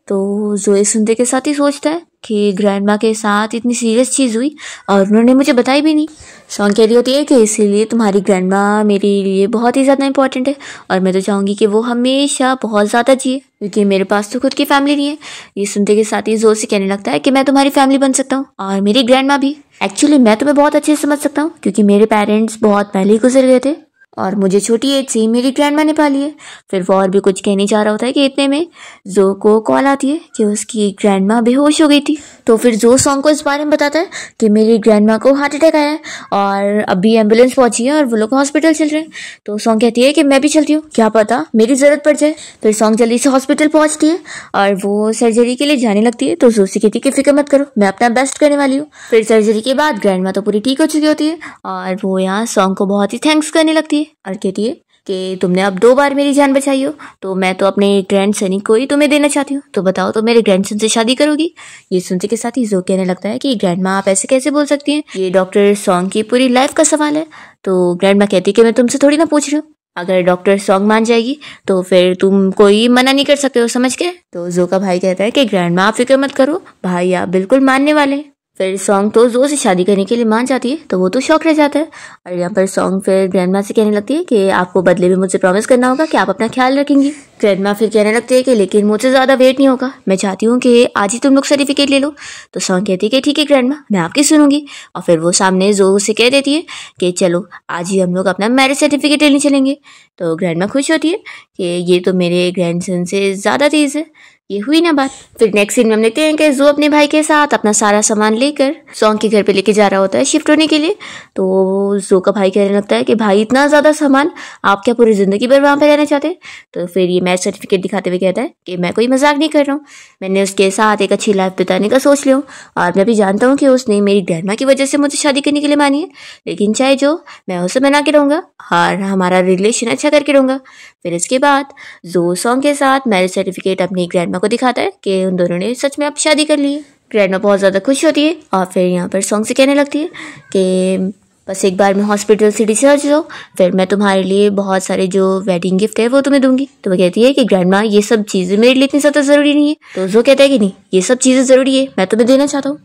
तो जोए सुनते के साथ ही सोचता है कि ग्रैंड माँ के साथ इतनी सीरियस चीज़ हुई और उन्होंने मुझे बताई भी नहीं। सॉन्ग कह रही होती है कि इसीलिए तुम्हारी ग्रैंड माँ मेरे लिए बहुत ही ज़्यादा इंपॉर्टेंट है और मैं तो चाहूँगी कि वो हमेशा बहुत ज़्यादा जिए क्योंकि मेरे पास तो खुद की फैमिली नहीं है। ये सुनते के साथ ही जोर से कहने लगता है कि मैं तुम्हारी फैमिली बन सकता हूँ और मेरी ग्रैंड माँ भी। एक्चुअली मैं तुम्हें बहुत अच्छे से समझ सकता हूँ क्योंकि मेरे पेरेंट्स बहुत पहले ही गुजर गए थे और मुझे छोटी एज से ही मेरी ग्रैंड माँ ने पाली है। फिर वो और भी कुछ कहने जा रहा होता है कि इतने में जो को कॉल आती है कि उसकी ग्रैंड माँ बेहोश हो गई थी। तो फिर जो सॉन्ग को इस बारे में बताता है कि मेरी ग्रैंड माँ को हार्ट अटैक आया है और अभी एम्बुलेंस पहुंची है और वो लोग हॉस्पिटल चल रहे हैं। तो सॉन्ग कहती है कि मैं भी चलती हूँ, क्या पता मेरी ज़रूरत पड़ जाए। फिर सॉन्ग जल्दी से हॉस्पिटल पहुंचती है और वो सर्जरी के लिए जाने लगती है। तो जोशी कहती है कि फिक्र मत करो, मैं अपना बेस्ट करने वाली हूँ। फिर सर्जरी के बाद ग्रैंड माँ तो पूरी ठीक हो चुकी होती है और वो यहाँ सॉन्ग को बहुत ही थैंक्स करने लगती है और कहती है कि तुमने अब 2 बार मेरी जान बचाई हो तो मैं तो अपने ग्रैंड सन को ही तुम्हें देना चाहती हूँ, तो बताओ तो मेरे ग्रैंड सन से शादी करोगी। ये सुनते के साथ ही जो कहने लगता है कि ग्रैंड माँ आप ऐसे कैसे बोल सकती हैं, ये डॉक्टर सॉन्ग की पूरी लाइफ का सवाल है। तो ग्रैंड माँ कहती है कि मैं तुमसे थोड़ी ना पूछ रही हूँ, अगर डॉक्टर सॉन्ग मान जाएगी तो फिर तुम कोई मना नहीं कर सकते हो समझ के। तो जो का भाई कहता है कि ग्रैंड माँ आप फिक्र मत करो, भाई आप बिल्कुल मानने वाले हैं। फिर सॉन्ग तो जो से शादी करने के लिए मान जाती है तो वो तो शौक रह जाता है और यहाँ पर सॉन्ग फिर ग्रैंड माँ से कहने लगती है कि आपको बदले में मुझसे प्रॉमिस करना होगा कि आप अपना ख्याल रखेंगी। ग्रैंड माँ फिर कहने लगती है कि लेकिन मुझसे ज़्यादा वेट नहीं होगा, मैं चाहती हूँ कि आज ही तुम लोग सर्टिफिकेट ले लो। तो सॉन्ग कहती है कि ठीक है ग्रैंड माँ, मैं आपकी सुनूंगी। और फिर वो सामने जो से कह देती है कि चलो आज ही हम लोग अपना मैरिज सर्टिफिकेट लेने चलेंगे। तो ग्रैंड माँ खुश होती है कि ये तो मेरे ग्रैंडसन से ज़्यादा तेज़ है। ये हुई ना बात। फिर नेक्स्ट सीन में हम देखते हैं कि जो अपने भाई के साथ अपना सारा सामान लेकर सॉन्ग के घर पे लेके जा रहा होता है शिफ्ट होने के लिए। तो जो का भाई कहने लगता है कि भाई इतना ज़्यादा सामान, आप क्या पूरी ज़िंदगी भर वहाँ पे रहना चाहते हैं। तो फिर ये मैरिज सर्टिफिकेट दिखाते हुए कहता है कि मैं कोई मजाक नहीं कर रहा हूँ, मैंने उसके साथ एक अच्छी लाइफ बिताने का सोच लिया हूँ और मैं भी जानता हूँ कि उसने मेरी ग्रैंडमा की वजह से मुझे शादी करने के लिए मानी है, लेकिन चाहे जो मैं उसे मना के रहूँगा और हमारा रिलेशन अच्छा करके रहूँगा। फिर इसके बाद जो सॉन्ग के साथ मैरिज सर्टिफिकेट अपनी ग्रैंडमा को दिखाता है कि उन दोनों ने सच में अब शादी कर ली है। ग्रैंडमा बहुत ज़्यादा खुश होती है और फिर यहाँ पर सॉन्ग से कहने लगती है कि बस एक बार मैं हॉस्पिटल से डिस्चार्ज हो फिर मैं तुम्हारे लिए बहुत सारे जो वेडिंग गिफ्ट है वो तुम्हें दूंगी। तो वो कहती है कि ग्रैंडमा ये सब चीज़ें मेरे लिए इतनी ज़्यादा ज़रूरी नहीं है। तो जो कहता है कि नहीं ये सब चीज़ें ज़रूरी है, मैं तुम्हें देना चाहता हूँ।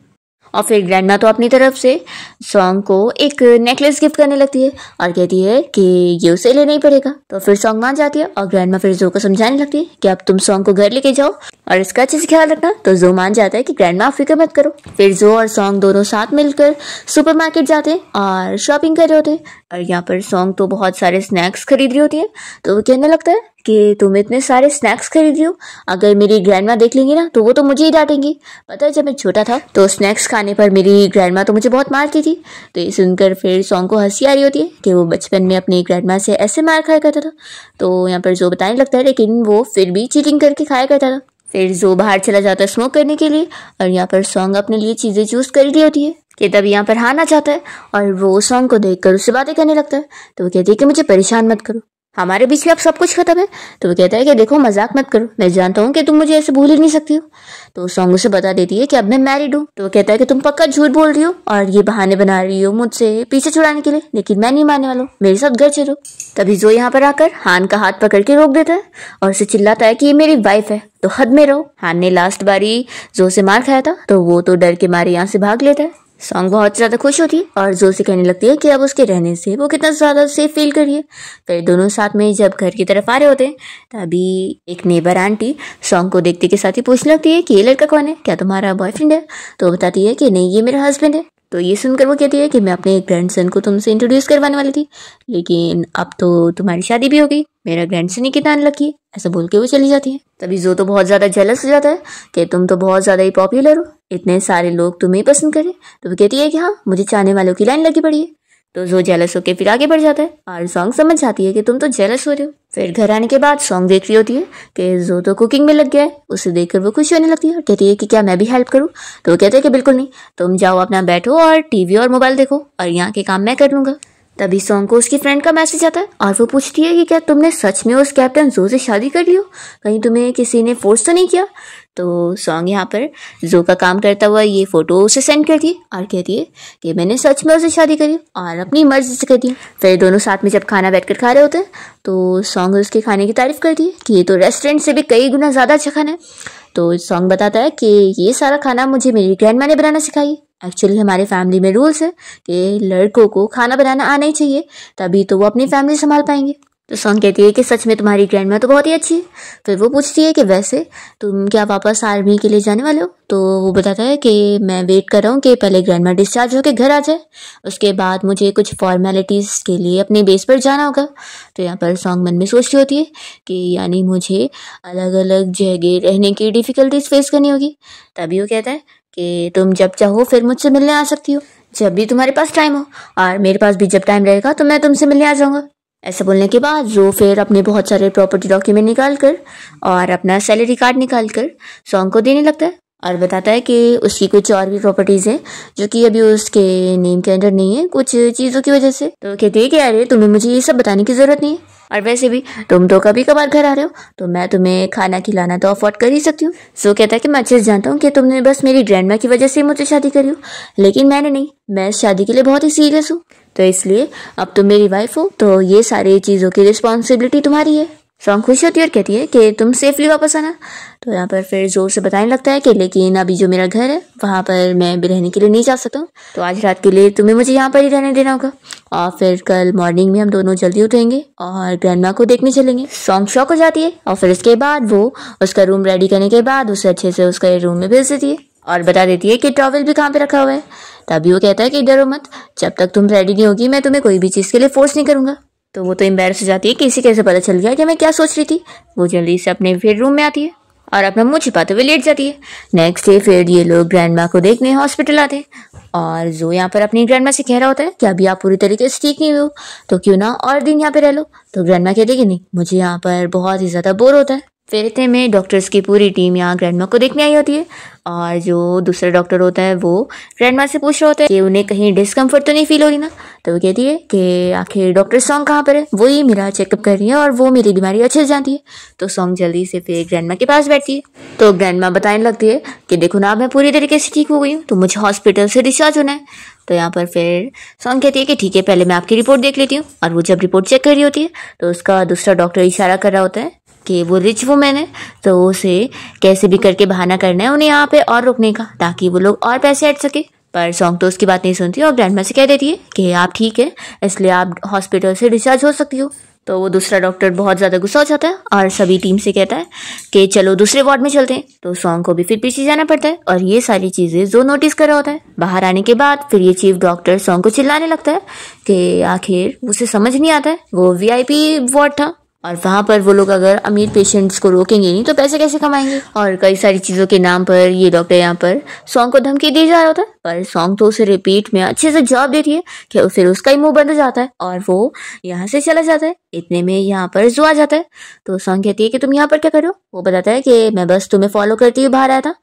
और फिर ग्रैंडमा तो अपनी तरफ से सॉन्ग को एक नेकलेस गिफ्ट करने लगती है और कहती है कि ये उसे लेना ही पड़ेगा। तो फिर सॉन्ग मान जाती है और ग्रैंडमा फिर जो को समझाने लगती है कि अब तुम सॉन्ग को घर लेके जाओ और इसका अच्छे से ख्याल रखना। तो जो मान जाता है कि ग्रैंडमा फिक्र मत करो। फिर जो और सॉन्ग दोनों साथ मिलकर सुपरमार्केट जाते हैं और शॉपिंग कर रहे होते हैं और यहाँ पर सॉन्ग तो बहुत सारे स्नैक्स खरीद रही होती है। तो वो कहने लगता है कि तुम इतने सारे स्नैक्स खरीद रही हो, अगर मेरी ग्रैंडमा देख लेंगी ना तो वो तो मुझे ही डांटेंगी। पता है जब मैं छोटा था तो स्नैक्स खाने पर मेरी ग्रैंडमा तो मुझे बहुत मारती थी। तो ये सुनकर फिर सॉन्ग को हंसी आ रही होती है कि वो बचपन में अपनी ग्रैंडमा से ऐसे मार खाया करता था। तो यहाँ पर जो बताने लगता है लेकिन वो फिर भी चीटिंग करके खाया करता था। फिर जो बाहर चला जाता है स्मोक करने के लिए और यहाँ पर सॉन्ग अपने लिए चीज़ें चूज कर रही होती है कि तब यहाँ पर हान आ जाता है और वो सॉन्ग को देखकर उससे बातें करने लगता है। तो वो कहती है कि मुझे परेशान मत करो, हमारे बीच में अब सब कुछ खत्म है। तो वो कहता है कि देखो मजाक मत करो, मैं जानता हूँ कि तुम मुझे ऐसे भूल ही नहीं सकती हो। तो सॉन्ग उसे बता देती है कि अब मैं मैरिड हूँ। तो वो कहता है कि तुम पक्का झूठ बोल रही हो और ये बहाने बना रही हो मुझसे पीछे छुड़ाने के लिए, लेकिन मैं नहीं मानने वाला हूँ, मेरे साथ घर चलो। तभी जो यहाँ पर आकर हान का हाथ पकड़ के रोक देता है और उसे चिल्लाता है कि ये मेरी वाइफ है तो हद में रहो। हान ने लास्ट बारी जो से मार खाया था तो वो तो डर के मारे यहाँ से भाग लेता है। सॉन्ग बहुत ज्यादा खुश होती है और जो से कहने लगती है कि अब उसके रहने से वो कितना ज्यादा सेफ फील कर रही है। फिर दोनों साथ में जब घर की तरफ आ रहे होते हैं तभी एक नेबर आंटी सॉन्ग को देखते के साथ ही पूछने लगती है कि ये लड़का कौन है, क्या तुम्हारा बॉयफ्रेंड है? तो बताती है कि नहीं ये मेरा हस्बैंड है। तो ये सुनकर वो कहती है कि मैं अपने ग्रैंडसन को तुमसे इंट्रोड्यूस करवाने वाली थी, लेकिन अब तो तुम्हारी शादी भी हो गई, मेरा ग्रैंडसन ही कितना अनलकी है। ऐसा बोल के वो चली जाती है। तभी जो तो बहुत ज्यादा जेलस हो जाता है कि तुम तो बहुत ज्यादा ही पॉपुलर हो, इतने सारे लोग तुम्हें पसंद करें। तो वो कहती है कि हाँ मुझे चाहने वालों की लाइन लगी पड़ी है। तो जो जेलस होकर फिर आगे बढ़ जाता है और सॉन्ग समझ जाती है कि तुम तो जेलस हो रहे हो। फिर घर आने के बाद सॉन्ग देख रही होती है कि जो तो कुकिंग में लग गया है। उसे देखकर वो खुश होने लगती है और कहती है कि क्या मैं भी हेल्प करूँ? तो वो कहते हैं कि बिल्कुल नहीं, तुम जाओ अपना बैठो और टीवी और मोबाइल देखो और यहाँ के काम मैं कर लूंगा। तभी सॉन्ग को उसकी फ्रेंड का मैसेज आता है और वो पूछती है कि क्या तुमने सच में उस कैप्टन जो से शादी कर ली हो, कहीं तुम्हें किसी ने फोर्स तो नहीं किया? तो सॉन्ग यहाँ पर जो का काम करता हुआ ये फोटो उसे सेंड करती है और कहती है कि मैंने सच में उसे शादी करी और अपनी मर्जी से करती है। फिर दोनों साथ में जब खाना बैठकर खा रहे होते हैं तो सॉन्ग उसके खाने की तारीफ करती है कि ये तो रेस्टोरेंट से भी कई गुना ज़्यादा अच्छा खाना है। तो सॉन्ग बताता है कि ये सारा खाना मुझे मेरी ग्रैंडमा ने बनाना सिखाई। एक्चुअली हमारे फैमिली में रूल्स है कि लड़कों को खाना बनाना आना ही चाहिए, तभी तो वो अपनी फैमिली संभाल पाएंगे। तो सॉन्ग कहती है कि सच में तुम्हारी ग्रैंडमा तो बहुत ही अच्छी है। फिर वो पूछती है कि वैसे तुम क्या वापस आर्मी के लिए जाने वाले हो? तो वो बताता है कि मैं वेट कर रहा हूँ कि पहले ग्रैंडमा डिस्चार्ज होकर घर आ जाए, उसके बाद मुझे कुछ फॉर्मेलिटीज़ के लिए अपने बेस पर जाना होगा। तो यहाँ पर सॉन्ग मन में सोच रही होती है कि यानी मुझे अलग अलग जगह रहने की डिफ़िकल्टीज फेस करनी होगी। तभी वो कहता है कि तुम जब चाहो फिर मुझसे मिलने आ सकती हो, जब भी तुम्हारे पास टाइम हो, और मेरे पास भी जब टाइम रहेगा तो मैं तुमसे मिलने आ जाऊँगा। ऐसा बोलने के बाद जो फिर अपने बहुत सारे प्रॉपर्टी डॉक्यूमेंट निकाल कर और अपना सैलरी कार्ड निकाल कर सॉन्ग को देने लगता है और बताता है कि उसकी कुछ और भी प्रॉपर्टीज़ हैं जो कि अभी उसके नेम के अंडर नहीं है कुछ चीज़ों की वजह से। तो कहते हैं कि अरे तुम्हें मुझे ये सब बताने की ज़रूरत नहीं है, और वैसे भी तुम तो कभी कभार घर आ रहे हो तो मैं तुम्हें खाना खिलाना तो अफोर्ड कर ही सकती हूँ। सो कहता है कि मैं अच्छे से जानता हूँ कि तुमने बस मेरी ग्रैंडमा की वजह से मुझसे शादी करी हो, लेकिन मैंने नहीं, मैं इस शादी के लिए बहुत ही सीरियस हूँ, तो इसलिए अब तुम मेरी वाइफ हो तो ये सारी चीज़ों की रिस्पॉन्सिबिलिटी तुम्हारी है। सॉन्ग खुश होती है और कहती है कि तुम सेफली वापस आना। तो यहाँ पर फिर जोर से बताने लगता है कि लेकिन अभी जो मेरा घर है वहाँ पर मैं भी रहने के लिए नहीं जा सकता हूँ, तो आज रात के लिए तुम्हें मुझे यहाँ पर ही रहने देना होगा, और फिर कल मॉर्निंग में हम दोनों जल्दी उठेंगे और ग्रैंडमा को देखने चलेंगे। सॉन्ग शॉक हो जाती है और फिर इसके बाद वो उसका रूम रेडी करने के बाद उसे अच्छे से उसका रूम में भेज देती है और बता देती है कि टॉवल भी कहाँ पे रखा हुआ है। तभी वो कहता है कि डरो मत, जब तक तुम रेडी नहीं होगी मैं तुम्हें कोई भी चीज़ के लिए फोर्स नहीं करूँगा। तो वो तो एम्बैरस हो जाती है कि इसे कैसे पता चल गया कि मैं क्या सोच रही थी। वो जल्दी से अपने फिर रूम में आती है और अपना मुंह छिपाते हुए लेट जाती है। नेक्स्ट डे फिर ये लोग ग्रैंडमा को देखने हॉस्पिटल आते हैं और जो यहाँ पर अपनी ग्रैंडमा से कह रहा होता है कि अभी आप पूरी तरीके से ठीक नहीं हुए हो तो क्यों ना और दिन यहाँ पे रह लो। तो ग्रैंडमा कहती है कि नहीं, मुझे यहाँ पर बहुत ही ज़्यादा बोर होता है। फिर इतने में डॉक्टर्स की पूरी टीम यहाँ ग्रैंडमा को देखने आई होती है और जो दूसरा डॉक्टर होता है वो ग्रैंडमा से पूछ रहा होता है कि उन्हें कहीं डिस्कम्फर्ट तो नहीं फील हो रही ना। तो वो कहती है कि आखिर डॉक्टर सॉन्ग कहाँ पर है, वो ही मेरा चेकअप कर रही है और वो मेरी बीमारी अच्छे से जानती है। तो सॉन्ग जल्दी से फिर ग्रैंडमा के पास बैठती है। तो ग्रैंडमा बताने लगती है कि देखो ना, मैं पूरी तरीके से ठीक हो गई हूँ तो मुझे हॉस्पिटल से डिस्चार्ज होना है। तो यहाँ पर फिर सॉन्ग कहती है कि ठीक है, पहले मैं आपकी रिपोर्ट देख लेती हूँ। और वो जब रिपोर्ट चेक कर रही होती है तो उसका दूसरा डॉक्टर इशारा कर रहा होता है कि वो रिच वुमेन है तो उसे कैसे भी करके बहाना करना है उन्हें यहाँ पे और रुकने का, ताकि वो लोग और पैसे हट सके। पर सॉन्ग तो उसकी बात नहीं सुनती और ग्रैंडमा से कह देती है कि आप ठीक है, इसलिए आप हॉस्पिटल से डिस्चार्ज हो सकती हो। तो वो दूसरा डॉक्टर बहुत ज़्यादा गुस्सा हो जाता है और सभी टीम से कहता है कि चलो दूसरे वार्ड में चलते हैं। तो सॉन्ग को भी फिर पीछे जाना पड़ता है और ये सारी चीज़ें जो नोटिस कर रहा होता है। बाहर आने के बाद फिर ये चीफ डॉक्टर सॉन्ग को चिल्लाने लगता है कि आखिर उसे समझ नहीं आता है, वो वीआईपी वार्ड था और वहाँ पर वो लोग अगर अमीर पेशेंट्स को रोकेंगे नहीं तो पैसे कैसे कमाएंगे। और कई सारी चीज़ों के नाम पर ये डॉक्टर यहाँ पर सॉन्ग को धमकी दी जा रहा होता है, पर सॉन्ग तो उसे रिपीट में अच्छे से जवाब देती है कि फिर उसका ही मुंह बंद हो जाता है और वो यहाँ से चला जाता है। इतने में यहाँ पर जो आ जाता है तो सॉन्ग कहती है कि तुम यहाँ पर क्या कर रहे हो। वो बताता है कि मैं बस तुम्हें फॉलो करते हुए बाहर आया था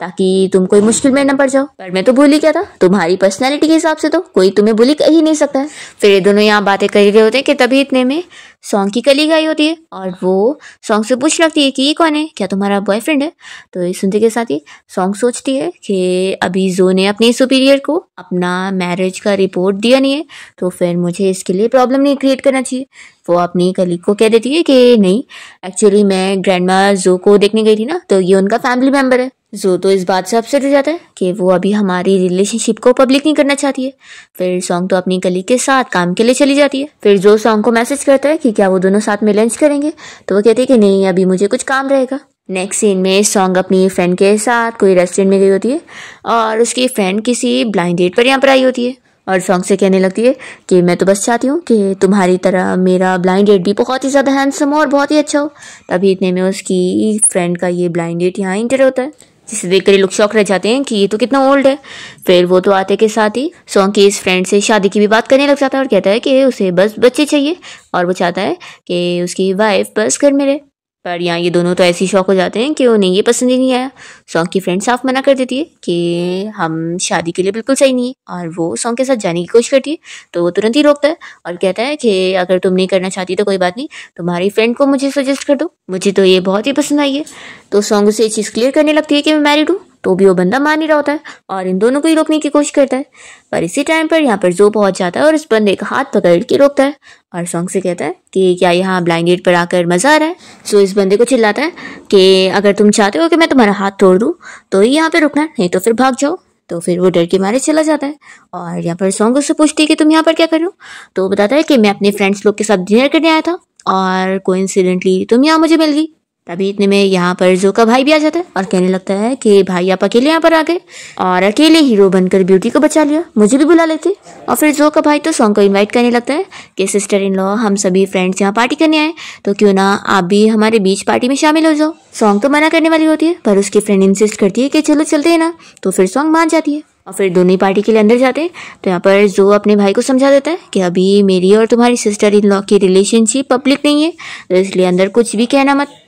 ताकि तुम कोई मुश्किल में न पड़ जाओ, पर मैं तो भूल ही गया था, तुम्हारी पर्सनैलिटी के हिसाब से तो कोई तुम्हें बुली कर ही नहीं सकता है। फिर ये दोनों यहाँ बातें कर रहे होते हैं कि तभी इतने में सॉन्ग की कलीग आई होती है और वो सॉन्ग से पूछ लगती है कि ये कौन है, क्या तुम्हारा बॉयफ्रेंड है। तो ये सुनते के साथ ही सॉन्ग सोचती है कि अभी जो ने अपने सुपीरियर को अपना मैरिज का रिपोर्ट दिया नहीं है तो फिर मुझे इसके लिए प्रॉब्लम नहीं क्रिएट करना चाहिए। वो अपनी कलीग को कह देती है कि नहीं, एक्चुअली मैं ग्रैंडमा जो को देखने गई थी ना, तो ये उनका फैमिली मेंबर है। जो तो इस बात से अपसेट हो जाता है कि वो अभी हमारी रिलेशनशिप को पब्लिक नहीं करना चाहती है। फिर सॉन्ग तो अपनी कलीग के साथ काम के लिए चली जाती है। फिर जो सॉन्ग को मैसेज करता है कि क्या वो दोनों साथ में लंच करेंगे, तो वो कहते हैं कि नहीं, अभी मुझे कुछ काम रहेगा। नेक्स्ट सीन में सॉन्ग अपनी फ्रेंड के साथ कोई रेस्टोरेंट में गई होती है और उसकी फ्रेंड किसी ब्लाइंड डेट पर यहाँ पर आई होती है और सॉन्ग से कहने लगती है कि मैं तो बस चाहती हूँ कि तुम्हारी तरह मेरा ब्लाइंड डेट भी बहुत ही ज़्यादा हैंडसम हो और बहुत ही अच्छा हो। तभी इतने में उसकी फ्रेंड का ये ब्लाइंड डेट यहाँ इंटर होता है, जिसे देखकर ये लोग शौक रह जाते हैं कि ये तो कितना ओल्ड है। फिर वो तो आते के साथ ही सॉन्ग की इस फ्रेंड से शादी की भी बात करने लग जाता है और कहता है कि उसे बस बच्चे चाहिए और वो चाहता है कि उसकी वाइफ बस घर में रहे। पर यहाँ ये दोनों तो ऐसी शौक हो जाते हैं कि उन्हें ये पसंद ही नहीं आया। सॉन्ग की फ्रेंड साफ मना कर देती है कि हम शादी के लिए बिल्कुल सही नहीं है और वो सॉन्ग के साथ जाने की कोशिश करती है तो वो तुरंत ही रोकता है और कहता है कि अगर तुम नहीं करना चाहती तो कोई बात नहीं, तुम्हारी फ्रेंड को मुझे सजेस्ट कर दो, मुझे तो ये बहुत ही पसंद आई है। तो सॉन्ग उसे ये चीज़ क्लियर करने लगती है कि मैं मैरिड हूँ, तो भी वो बंदा मान नहीं रहा होता है और इन दोनों को ही रोकने की कोशिश करता है। पर इसी टाइम पर यहाँ पर जो पहुंच जाता है और इस बंदे का हाथ पकड़ के रोकता है और सॉन्ग से कहता है कि क्या यहाँ ब्लाइंड डेट पर आकर मजा आ रहा है। सो इस बंदे को चिल्लाता है कि अगर तुम चाहते हो कि मैं तुम्हारा हाथ तोड़ दूँ तो ही यहाँ पे रुकना, नहीं तो फिर भाग जाओ। तो फिर वो डर के मारे चला जाता है और यहाँ पर सॉन्ग उससे पूछती है कि तुम यहाँ पर क्या कर रहे हो। तो वो बताता है कि मैं अपने फ्रेंड्स लोग के साथ डिनर करने आया था और कोइंसिडेंटली तुम यहाँ मुझे मिल गई। तभी इतने में यहाँ पर जो का भाई भी आ जाता है और कहने लगता है कि भाई आप अकेले यहाँ पर आ गए और अकेले हीरो बनकर ब्यूटी को बचा लिया, मुझे भी बुला लेते। और फिर जो का भाई तो सॉन्ग को इनवाइट करने लगता है कि सिस्टर इन लॉ, हम सभी फ्रेंड्स यहाँ पार्टी करने आए, तो क्यों ना आप भी हमारे बीच पार्टी में शामिल हो जाओ। सॉन्ग तो मना करने वाली होती है पर उसकी फ्रेंड इंसिस्ट करती है कि चलो चलते हैं ना, तो फिर सॉन्ग मान जाती है और फिर दोनों ही पार्टी के लिए अंदर जाते हैं। तो यहाँ पर जो अपने भाई को समझा देता है कि अभी मेरी और तुम्हारी सिस्टर इन लॉ की रिलेशनशिप पब्लिक नहीं है, तो इसलिए अंदर कुछ भी कहना मत।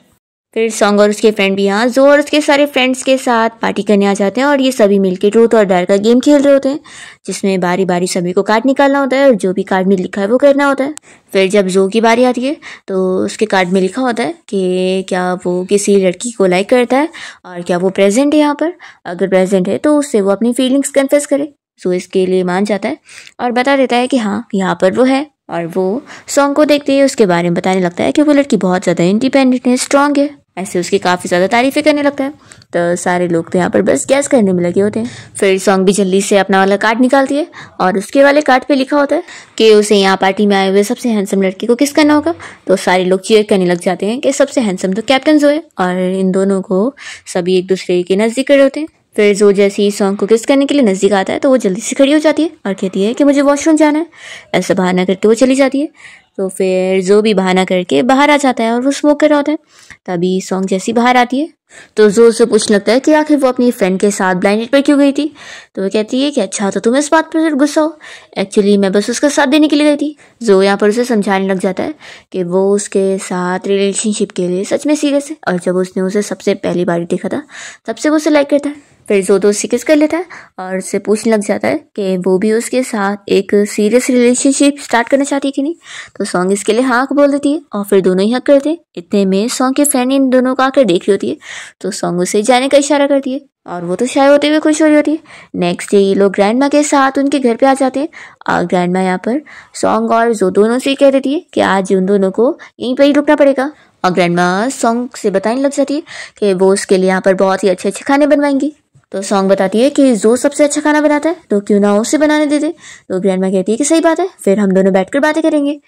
फिर सॉन्ग और उसके फ्रेंड भी यहाँ जो और उसके सारे फ्रेंड्स के साथ पार्टी करने आ जाते हैं और ये सभी मिलकर ट्रूथ और डेयर का गेम खेल रहे होते हैं, जिसमें बारी बारी सभी को कार्ड निकालना होता है और जो भी कार्ड में लिखा है वो करना होता है। फिर जब जो की बारी आती है तो उसके कार्ड में लिखा होता है कि क्या वो किसी लड़की को लाइक करता है और क्या वो प्रेजेंट है यहाँ पर, अगर प्रेजेंट है तो उससे वो अपनी फीलिंग्स कन्फेस करे। सो इसके लिए मान जाता है और बता देता है कि हाँ यहाँ पर वो है और वो सॉन्ग को देखते ही उसके बारे में बताने लगता है कि वो लड़की बहुत ज़्यादा इंडिपेंडेंट है, स्ट्रांग है, ऐसे उसकी काफ़ी ज़्यादा तारीफ़ें करने लगता है। तो सारे लोग तो यहाँ पर बस गैस करने में लगे होते हैं। फिर सॉन्ग भी जल्दी से अपना वाला कार्ड निकालती है और उसके वाले कार्ड पे लिखा होता है कि उसे यहाँ पार्टी में आए हुए सबसे हैंडसम लड़के को किस करना होगा। तो सारे लोग चीयर करने लग जाते हैं कि सबसे हैंडसम तो कैप्टन जो है और इन दोनों को सभी एक दूसरे के नज़दीक खड़े होते हैं। फिर जो जैसे ही सॉन्ग को किस करने के लिए नज़दीक आता है तो वो जल्दी से खड़ी हो जाती है और कहती है कि मुझे वॉशरूम जाना है। ऐसा बहाना करके वो चली जाती है। तो फिर जो भी बहाना करके बाहर आ जाता है और वो स्मोक कर रहा होता है। तभी सॉन्ग जैसी बाहर आती है तो जो उससे पूछने लगता है कि आखिर वो अपनी फ्रेंड के साथ ब्लाइंड डेट पर क्यों गई थी। तो वो कहती है कि अच्छा तो तुम इस बात पर गुस्सा हो, एक्चुअली मैं बस उसका साथ देने के लिए गई थी। जो यहाँ पर उसे समझाने लग जाता है कि वो उसके साथ रिलेशनशिप के लिए सच में सीरियस है और जब उसने उसे सबसे पहली बार देखा था तब से वो उसे लाइक करता है। फिर जो तो उससे किस कर लेता है और उससे पूछने लग जाता है कि वो भी उसके साथ एक सीरियस रिलेशनशिप स्टार्ट करना चाहती कि नहीं। तो सॉन्ग इसके लिए हाँ बोल देती है और फिर दोनों ही हक करते हैं। इतने में सॉन्ग के फ्रेंड इन दोनों को आकर देख रही होती है तो सॉन्ग उसे जाने का इशारा करती है और वो तो शाय होते हुए खुश हो रही होती है। नेक्स्ट डे ये लोग ग्रैंडमा के साथ उनके घर पे आ जाते हैं और ग्रैंडमा यहाँ पर सॉन्ग और जो दोनों से कह देती है कि आज उन दोनों को यहीं पर ही रुकना पड़ेगा और ग्रैंडमा सॉन्ग से बताने लग जाती है कि वो उसके लिए यहाँ पर बहुत ही अच्छे अच्छे खाने बनवाएंगी। तो सॉन्ग बताती है कि जो सबसे अच्छा खाना बनाता है तो क्यों ना उसे बनाने दे दे। तो ग्रैंडमा कहती है कि सही बात है, फिर हम दोनों बैठकर बातें करेंगे।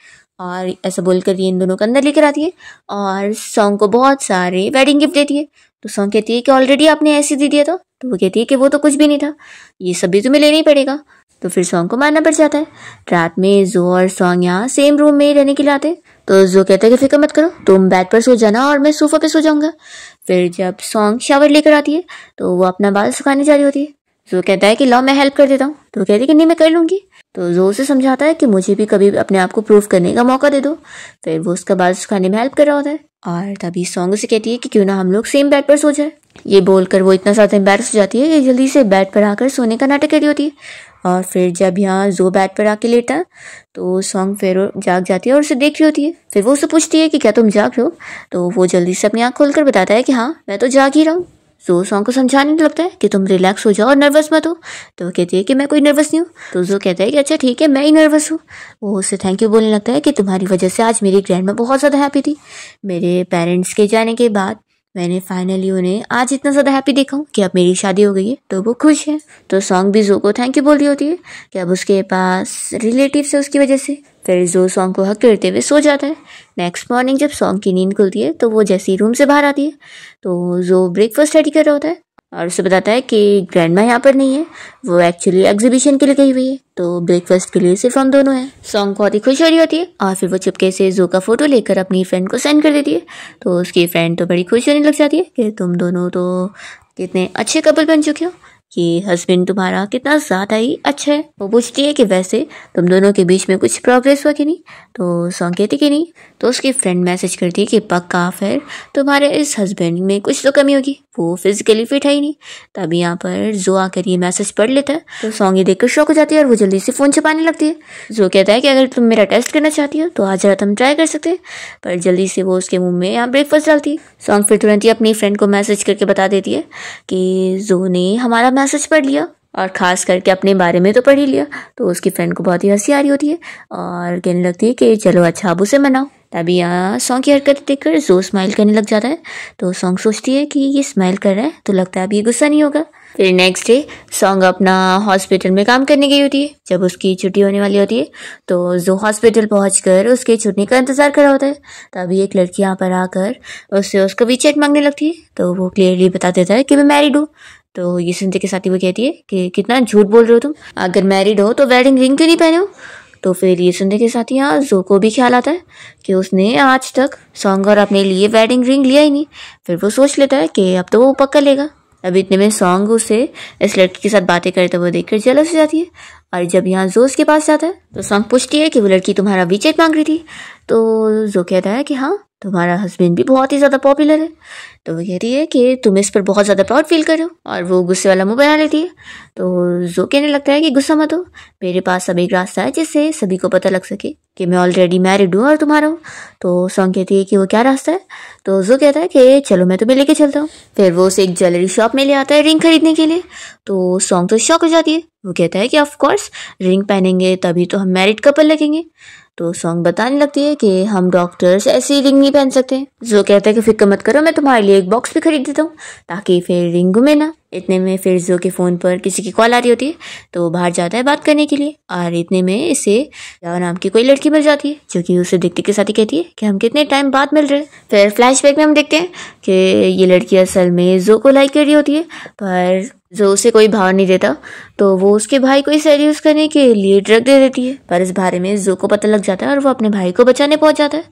और ऐसा बोलकर ये इन दोनों को अंदर लेकर आती है और सॉन्ग को बहुत सारे वेडिंग गिफ्ट देती है। तो सॉन्ग कहती है कि ऑलरेडी आपने ऐसे दे दिया था। तो वो कहती है कि वो तो कुछ भी नहीं था, ये सब भी तुम्हें लेना ही पड़ेगा। तो फिर सॉन्ग को मानना पड़ जाता है। रात में जो और सॉन्ग यहाँ सेम रूम में ही रहने के लिए आते हैं। तो जो कहता है कि फिक्र मत करो, तुम बेड पर सो जाना और मैं सोफा पे सो जाऊंगा। फिर जब सॉन्ग शावर लेकर आती है तो वो अपना बाल सुखाने जा रही होती है। जो कहता है कि लो मैं हेल्प कर देता हूँ। तो कहती है कि नहीं मैं कर लूंगी। तो जो उसे समझाता है कि मुझे भी कभी अपने आप को प्रूव करने का मौका दे दो। फिर वो उसका बाल सुखाने में हेल्प कर रहा होता है और तभी सॉन्ग उसे कहती है कि क्यों ना हम लोग सेम बेड पर सो जाए। ये बोलकर वो इतना ज़्यादा एम्बैरस हो जाती है कि जल्दी से बेड पर आकर सोने का नाटक कर रही होती है। और फिर जब यहाँ जो बेड पर आके लेटा तो सॉन्ग फिर जाग जाती है और उसे देख रही होती है। फिर वो उससे पूछती है कि क्या तुम जाग रहे हो। तो वो जल्दी से अपनी आँख खोलकर बताता है कि हाँ मैं तो जाग ही रहा हूँ। जो सॉन्ग को समझाने लगता है कि तुम रिलैक्स हो जाओ और नर्वस मत हो। तो वो कहती है कि मैं कोई नर्वस नहीं हूँ। तो जो कहता है कि अच्छा ठीक है मैं ही नर्वस हूँ। वो उससे थैंक यू बोलने लगता है कि तुम्हारी वजह से आज मेरी ग्रैंडमा बहुत ज़्यादा हैप्पी थी। मेरे पेरेंट्स के जाने के बाद मैंने फाइनली उन्हें आज इतना ज़्यादा हैप्पी देखा हूँ कि अब मेरी शादी हो गई है तो वो खुश है। तो सॉन्ग भी जो को थैंक यू बोल रही होती है कि अब उसके पास रिलेटिव्स है उसकी वजह से। फिर जो सॉन्ग को हक करते हुए सो जाता है। नेक्स्ट मॉर्निंग जब सॉन्ग की नींद खुलती है तो वो जैसे ही रूम से बाहर आती है तो जो ब्रेकफास्ट रेडी कर रहा होता है और उसे बताता है कि ग्रैंडमा यहाँ पर नहीं है, वो एक्चुअली एग्जीबिशन के लिए गई हुई है। तो ब्रेकफास्ट के लिए सिर्फ हम दोनों हैं। सॉन्ग बहुत ही खुश हो रही होती है और फिर वो चुपके से जो का फोटो लेकर अपनी फ्रेंड को सेंड कर देती है। तो उसकी फ्रेंड तो बड़ी खुश होने लग जाती है कि तुम दोनों तो कितने अच्छे कपल बन चुके हो, कि हस्बैंड तुम्हारा कितना ज़्यादा ही अच्छा है। वो पूछती है कि वैसे तुम दोनों के बीच में कुछ प्रोग्रेस हुआ कि नहीं। तो सॉन्ग कहती कि नहीं। तो उसकी फ्रेंड मैसेज करती है कि पक्का फिर तुम्हारे इस हस्बैंड में कुछ तो कमी होगी, वो फिजिकली फिट है ही नहीं। तभी यहाँ पर जो आकर ये मैसेज पढ़ लेता है तो सॉन्ग ये देखकर शॉक हो जाती है और वो जल्दी से फ़ोन छुपाने लगती है। जो कहता है कि अगर तुम मेरा टेस्ट करना चाहती हो तो आज रात हम ट्राई कर सकते हैं। पर जल्दी से वो उसके मुंह में यहाँ ब्रेकफास्ट डालती है। सॉन्ग फिर तुरंत ही अपनी फ्रेंड को मैसेज करके बता देती है कि जो ने हमारा मैसेज पढ़ लिया और ख़ास करके अपने बारे में तो पढ़ ही लिया। तो उसकी फ्रेंड को बहुत ही हंसी आ रही होती है और कहने लगती है कि चलो अच्छा अब उसे मनाओ। तभी यहाँ सॉन्ग की हरकत देखकर जो स्माइल करने लग जाता है। तो सॉन्ग सोचती है कि ये स्माइल कर रहा है तो लगता है अब ये गुस्सा नहीं होगा। फिर नेक्स्ट डे सॉन्ग अपना हॉस्पिटल में काम करने गई होती है। जब उसकी छुट्टी होने वाली होती है तो जो हॉस्पिटल पहुंचकर उसके छुट्टी का इंतज़ार कर रहा होता है। तभी एक लड़की यहाँ पर आकर उससे उसका वीचैट मांगने लगती है। तो वो क्लियरली बता देता है कि मैं मैरिड हूँ। तो ये सुनते के साथ ही वो कहती है कि कितना झूठ बोल रहे हो तुम, अगर मैरिड हो तो वेडिंग रिंग क्यों नहीं पहने हो। तो फिर ये सुनने के साथ ही यहाँ जो को भी ख्याल आता है कि उसने आज तक सॉन्ग और अपने लिए वेडिंग रिंग लिया ही नहीं। फिर वो सोच लेता है कि अब तो वो पक्का लेगा। अब इतने में सॉन्ग उसे इस लड़की के साथ बातें करते हुए देखकर जेलस हो जाती है। और जब यहाँ जो उसके पास जाता है तो सॉन्ग पूछती है कि वो लड़की तुम्हारा वीचैट मांग रही थी। तो जो कहता है कि हाँ तुम्हारा हस्बैंड भी बहुत ही ज़्यादा पॉपुलर है। तो वो कहती है कि तुम इस पर बहुत ज़्यादा प्राउड फील कर रहे हो और वो गुस्से वाला मुंह बना लेती है। तो जो कहने लगता है कि गुस्सा मत हो, मेरे पास अब एक रास्ता है जिससे सभी को पता लग सके कि मैं ऑलरेडी मैरिड हूँ और तुम्हारा हूँ। तो सॉन्ग कहती है कि वो क्या रास्ता है। तो जो कहता है कि चलो मैं तुम्हें लेके चलता हूँ। फिर वो उसे एक ज्वेलरी शॉप में ले आता है रिंग खरीदने के लिए। तो सॉन्ग तो शॉक हो जाती है। वो कहता है कि ऑफ कोर्स रिंग पहनेंगे तभी तो हम मैरिड कपल लगेंगे। तो सॉन्ग बताने लगती है कि हम डॉक्टर्स ऐसी रिंग नहीं पहन सकते। जो कहता है कि फिक्र मत करो, मैं तुम्हारे लिए एक बॉक्स भी खरीद देता हूँ ताकि फिर रिंग घूमे ना। इतने में फिर जो के फ़ोन पर किसी की कॉल आ रही होती है तो वो बाहर जाता है बात करने के लिए। और इतने में इसे जावा नाम की कोई लड़की मिल जाती है जो कि उसे देखते के साथ ही कहती है कि हम कितने टाइम बाद मिल रहे हैं। फिर फ्लैशबैक में हम देखते हैं कि ये लड़की असल में जो को लाइक कर रही होती है पर जो उसे कोई भाव नहीं देता। तो वो उसके भाई को सेड्यूस करने के लिए ड्रग दे देती है। पर इस बारे में जो को पता लग जाता है और वो अपने भाई को बचाने पहुंच जाता है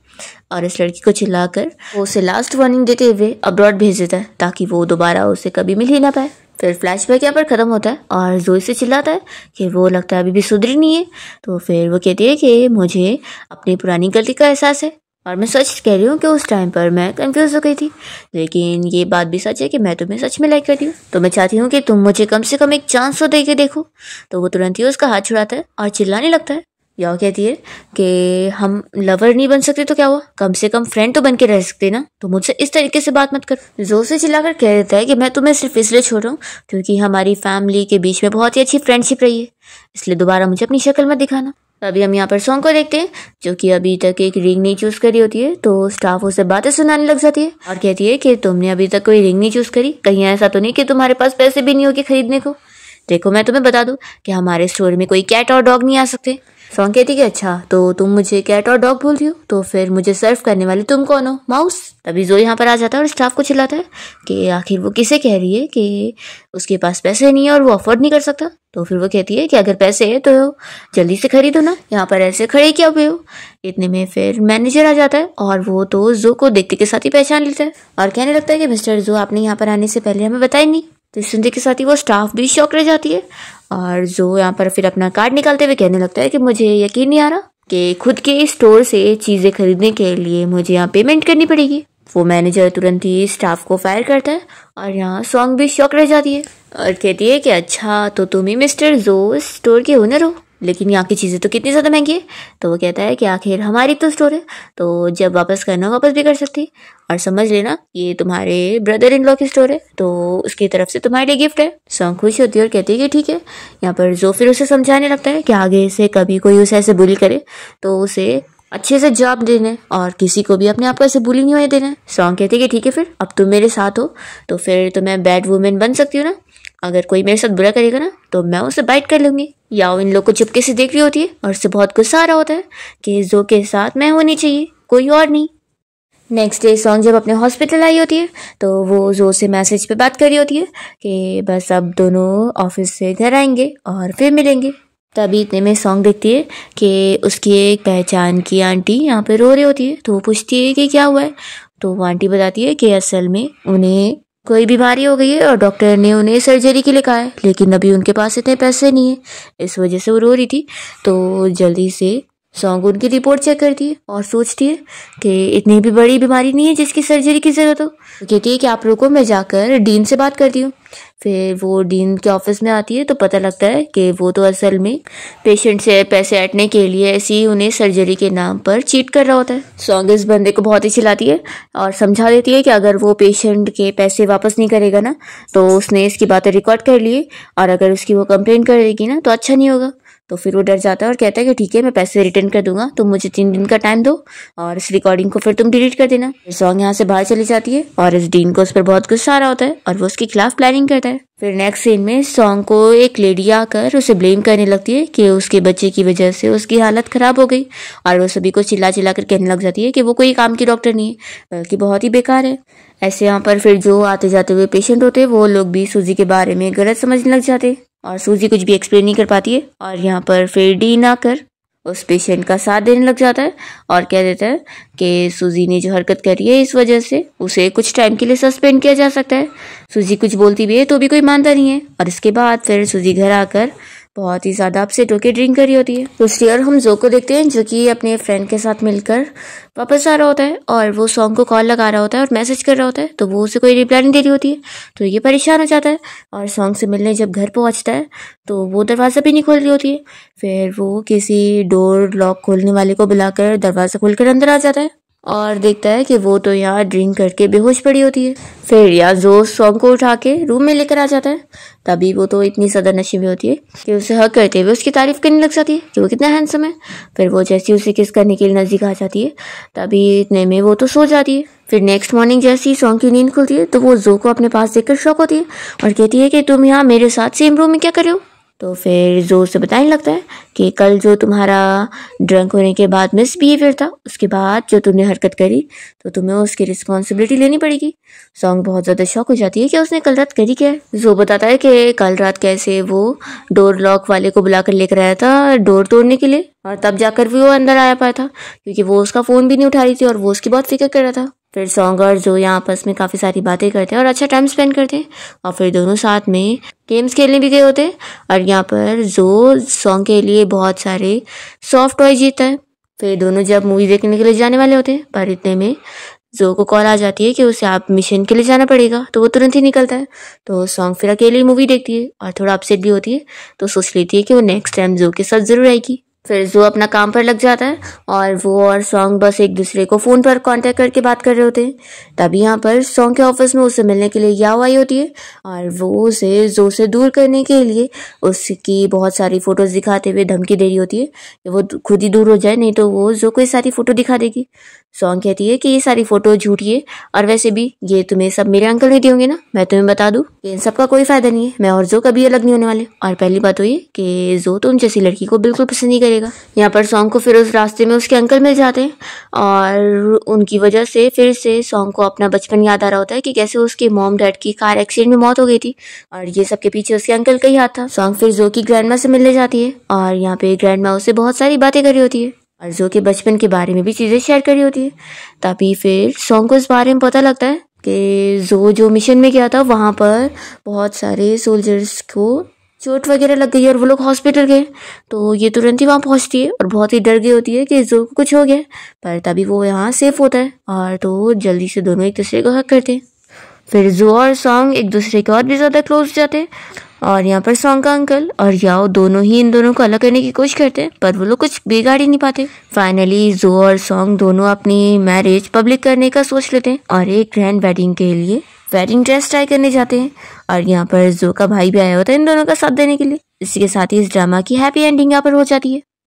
और इस लड़की को चिल्लाकर वो उसे लास्ट वार्निंग देते हुए अब्रॉड भेज देता है ताकि वो दोबारा उसे कभी मिल ही ना पाए। फिर फ्लैशबैक यहाँ पर ख़त्म होता है और जो इसे चिल्लाता है कि वो लगता है अभी भी सुधरी नहीं है। तो फिर वो कहती है कि मुझे अपनी पुरानी गलती का एहसास है और मैं सच कह रही हूँ कि उस टाइम पर मैं कंफ्यूज हो गई थी, लेकिन ये बात भी सच है कि मैं तुम्हें सच में लाइक करती हूँ। तो मैं चाहती हूँ कि तुम मुझे कम से कम एक चांस तो दे के देखो। तो वो तुरंत ही उसका हाथ छुड़ाता है और चिल्लाने लगता है। यह कहती है कि हम लवर नहीं बन सकते तो क्या हुआ, कम से कम फ्रेंड तो बन के रह सकते ना, तो मुझसे इस तरीके से बात मत कर। जोर से चिल्लाकर कह देता है कि मैं तुम्हें सिर्फ इसलिए छोड़ रहा हूँ क्योंकि हमारी फैमिली के बीच में बहुत ही अच्छी फ्रेंडशिप रही है, इसलिए दोबारा मुझे अपनी शक्ल मत दिखाना। अभी हम यहाँ पर सॉन्ग को देखते हैं, जो कि अभी तक एक रिंग नहीं चूज करी होती है। तो स्टाफ उसे बातें सुनाने लग जाती है और कहती है कि तुमने अभी तक कोई रिंग नहीं चूज करी, कहीं ऐसा तो नहीं कि तुम्हारे पास पैसे भी नहीं होगी खरीदने को। देखो मैं तुम्हें बता दूं कि हमारे स्टोर में कोई कैट और डॉग नहीं आ सकते। सॉन्ग कहती कि अच्छा तो तुम मुझे कैट और डॉग बोल रही हो, तो फिर मुझे सर्व करने वाले तुम कौन हो, माउस। तभी जो यहाँ पर आ जाता है और स्टाफ को चिल्लाता है कि आखिर वो किसे कह रही है कि उसके पास पैसे नहीं है और वो अफोर्ड नहीं कर सकता। तो फिर वो कहती है कि अगर पैसे है तो जल्दी से खरीदो ना, यहाँ पर ऐसे खड़े क्या हुए हो। इतने में फिर मैनेजर आ जाता है और वो तो जो को देखते के साथ ही पहचान लेता है और कहने लगता है कि मिस्टर जो, आपने यहाँ पर आने से पहले हमें बताया नहीं। तो सुनते के साथ ही वो स्टाफ भी शॉक रह जाती है और जो यहाँ पर फिर अपना कार्ड निकालते हुए कहने लगता है कि मुझे यकीन नहीं आ रहा कि खुद के स्टोर से चीजें खरीदने के लिए मुझे यहाँ पेमेंट करनी पड़ेगी। वो मैनेजर तुरंत ही स्टाफ को फायर करता है और यहाँ सॉन्ग भी शॉक रह जाती है और कहती है कि अच्छा तो तुम ही मिस्टर जो स्टोर के ओनर हो, लेकिन यहाँ की चीज़ें तो कितनी ज़्यादा महंगी है। तो वो कहता है कि आखिर हमारी तो स्टोर है, तो जब वापस करना वापस भी कर सकती, और समझ लेना ये तुम्हारे ब्रदर इन लॉ की स्टोर है, तो उसकी तरफ से तुम्हारे लिए गिफ्ट है। सॉन्ग खुश होती है और कहती है कि ठीक है। यहाँ पर जो फिर उसे समझाने लगता है कि आगे से कभी कोई उसे ऐसे बुली करे तो उसे अच्छे से जवाब देना और किसी को भी अपने आप को ऐसे बुली नहीं होने देना। सॉन्ग कहती है कि ठीक है, फिर अब तुम मेरे साथ हो तो फिर तो मैं बैड वुमेन बन सकती हूँ ना, अगर कोई मेरे साथ बुरा करेगा ना तो मैं उसे बाइट कर लूंगी। याओ इन लोग को चुपके से देख रही होती है और उससे बहुत गुस्सा आ रहा होता है कि जो के साथ मैं होनी चाहिए, कोई और नहीं। नेक्स्ट डे सॉन्ग जब अपने हॉस्पिटल आई होती है तो वो जो से मैसेज पे बात कर रही होती है कि बस अब दोनों ऑफिस से घर आएंगे और फिर मिलेंगे। तभी इतने में सॉन्ग देखती है कि उसकी एक पहचान की आंटी यहाँ पे रो रही होती है। तो वो पूछती है कि क्या हुआ है। तो वो आंटी बताती है कि असल में उन्हें कोई बीमारी हो गई है और डॉक्टर ने उन्हें सर्जरी के लिए कहा है, लेकिन अभी उनके पास इतने पैसे नहीं है, इस वजह से वो रो रही थी। तो जल्दी से सॉन्ग उनकी रिपोर्ट चेक करती है और सोचती है कि इतनी भी बड़ी बीमारी नहीं है जिसकी सर्जरी की जरूरत हो। तो कहती है कि आप रुको, मैं जाकर डीन से बात करती हूँ। फिर वो डीन के ऑफिस में आती है तो पता लगता है कि वो तो असल में पेशेंट से पैसे ऐंठने के लिए ऐसे ही उन्हें सर्जरी के नाम पर चीट कर रहा होता है। सॉन्ग इस बंदे को बहुत ही चिल्लाती है और समझा देती है कि अगर वो पेशेंट के पैसे वापस नहीं करेगा ना तो उसने इसकी बातें रिकॉर्ड कर लिए और अगर उसकी वो कंप्लेन कर देगी ना तो अच्छा नहीं होगा। तो फिर वो डर जाता है और कहता है कि ठीक है, मैं पैसे रिटर्न कर दूंगा, तुम मुझे 3 दिन का टाइम दो और इस रिकॉर्डिंग को फिर तुम डिलीट कर देना। सॉन्ग यहाँ से बाहर चली जाती है और इस डीन को उस पर बहुत गुस्सा आ रहा होता है और वो उसके खिलाफ प्लानिंग करता है। फिर नेक्स्ट सीन में सॉन्ग को एक लेडी आकर उसे ब्लेम करने लगती है कि उसके बच्चे की वजह से उसकी हालत खराब हो गई और वो सभी को चिल्ला चिल्ला कर कहने लग जाती है कि वो कोई काम की डॉक्टर नहीं है बल्कि बहुत ही बेकार है। ऐसे यहाँ पर फिर जो आते जाते हुए पेशेंट होते हैं वो लोग भी सूजी के बारे में गलत समझने लग जाते हैं और सूजी कुछ भी एक्सप्लेन नहीं कर पाती है और यहाँ पर फिर डीन आकर उस पेशेंट का साथ देने लग जाता है और कह देता है कि सूजी ने जो हरकत करी है इस वजह से उसे कुछ टाइम के लिए सस्पेंड किया जा सकता है। सूजी कुछ बोलती भी है तो भी कोई मानता नहीं है और इसके बाद फिर सूजी घर आकर बहुत ही ज़्यादा अपसेट होकर ड्रिंक करी होती है। दूसरी ओर हम जो को देखते हैं जो कि अपने फ्रेंड के साथ मिलकर वापस आ रहा होता है और वो सॉन्ग को कॉल लगा रहा होता है और मैसेज कर रहा होता है तो वो उसे कोई रिप्लाई नहीं दे रही होती है। तो ये परेशान हो जाता है और सॉन्ग से मिलने जब घर पहुंचता है तो वो दरवाज़ा भी नहीं खोल रही होती है। फिर वो किसी डोर लॉक खोलने वाले को बुलाकर दरवाज़ा खोलकर अंदर आ जाता है और देखता है कि वो तो यहाँ ड्रिंक करके बेहोश पड़ी होती है। फिर यहाँ जो सॉन्ग को उठा के रूम में लेकर आ जाता है। तभी वो तो इतनी ज़्यादा नशे में होती है कि उसे हक करते हुए उसकी तारीफ करने लग जाती है कि वो कितना हैंडसम है। फिर वो जैसे उसे किस करने के लिए नजदीक आ जाती है तभी इतने में वो तो सो जाती है। फिर नेक्स्ट मॉर्निंग जैसे ही सॉन्ग की नींद खुलती है तो वो जो को अपने पास देखकर शॉक होती है और कहती है कि तुम यहाँ मेरे साथ सेम रूम में क्या कर रहे हो। तो फिर जो उसे बताने लगता है कि कल जो तुम्हारा ड्रंक होने के बाद मिसबिहेवियर था उसके बाद जो तुमने हरकत करी तो तुम्हें उसकी रिस्पॉन्सिबिलिटी लेनी पड़ेगी। सॉन्ग बहुत ज़्यादा शॉक हो जाती है कि उसने कल रात करी क्या है। जो बताता है कि कल रात कैसे वो डोर लॉक वाले को बुलाकर लेकर आया था डोर तोड़ने के लिए और तब जाकर भी वो अंदर आया पाया था क्योंकि वो उसका फ़ोन भी नहीं उठा रही थी और वो उसकी बहुत फिक्र कर रहा था। फिर सॉन्ग और जो यहाँ आपस में काफ़ी सारी बातें करते हैं और अच्छा टाइम स्पेंड करते हैं और फिर दोनों साथ में गेम्स खेलने भी गए होते हैं और यहाँ पर जो सॉन्ग के लिए बहुत सारे सॉफ्ट टॉय जीतता है। फिर दोनों जब मूवी देखने के लिए जाने वाले होते हैं पर इतने में जो को कॉल आ जाती है कि उसे आप मिशन के लिए जाना पड़ेगा तो वो तुरंत ही निकलता है। तो सॉन्ग फिर अकेले मूवी देखती है और थोड़ा अपसेट भी होती है तो सोच लेती है कि वो नेक्स्ट टाइम जो के साथ ज़रूर आएगी। फिर जो अपना काम पर लग जाता है और वो और सॉन्ग बस एक दूसरे को फ़ोन पर कांटेक्ट करके बात कर रहे होते हैं। तभी यहाँ पर सॉन्ग के ऑफिस में उससे मिलने के लिए याओ आई होती है और वो उसे जो से दूर करने के लिए उसकी बहुत सारी फ़ोटोज़ दिखाते हुए धमकी दे रही होती है कि वो खुद ही दूर हो जाए, नहीं तो वो जो कोई सारी फ़ोटो दिखा देगी। सॉन्ग कहती है कि ये सारी फ़ोटो झूठी है और वैसे भी ये तुम्हें सब मेरे अंकल ने दी होंगे ना, मैं तुम्हें बता दूं कि इन सब का कोई फ़ायदा नहीं है, मैं और जो कभी अलग नहीं होने वाले। और पहली बात तो ये कि जो तुम जैसी लड़की को बिल्कुल पसंद नहीं करेगा। यहाँ पर सॉन्ग को फिर उस रास्ते में उसके अंकल मिल जाते हैं और उनकी वजह से फिर से सॉन्ग को अपना बचपन याद आ रहा होता है कि कैसे उसके मॉम डैड की कार एक्सीडेंट में मौत हो गई थी और ये सब के पीछे उसके अंकल का ही हाथ था। सॉन्ग फिर जो की ग्रैंडमा से मिलने जाती है और यहाँ पे ग्रैंडमा उससे बहुत सारी बातें कर रही होती है और जो के बचपन के बारे में भी चीज़ें शेयर करी होती है। तभी फिर सॉन्ग को इस बारे में पता लगता है कि जो मिशन में गया था वहाँ पर बहुत सारे सोल्जर्स को चोट वगैरह लग गई और वो लोग हॉस्पिटल गए। तो ये तुरंत ही वहाँ पहुँचती है और बहुत ही डर गई होती है कि जो को कुछ हो गया, पर तभी वो यहाँ सेफ होता है और तो जल्दी से दोनों एक दूसरे को हक करते हैं। फिर जो और सॉन्ग एक दूसरे के और भी ज़्यादा क्लोज जाते हैं और यहाँ पर सॉन्ग का अंकल और याओ दोनों ही इन दोनों को अलग करने की कोशिश करते हैं, पर वो लोग कुछ बिगाड़ ही नहीं पाते। फाइनली जो और सॉन्ग दोनों अपनी मैरिज पब्लिक करने का सोच लेते हैं और एक ग्रैंड वेडिंग के लिए वेडिंग ड्रेस ट्राई करने जाते हैं और यहाँ पर जो का भाई भी आया होता है इन दोनों का साथ देने के लिए। इसी के साथ ही इस ड्रामा की हैप्पी एंडिंग यहाँ पर हो जाती है।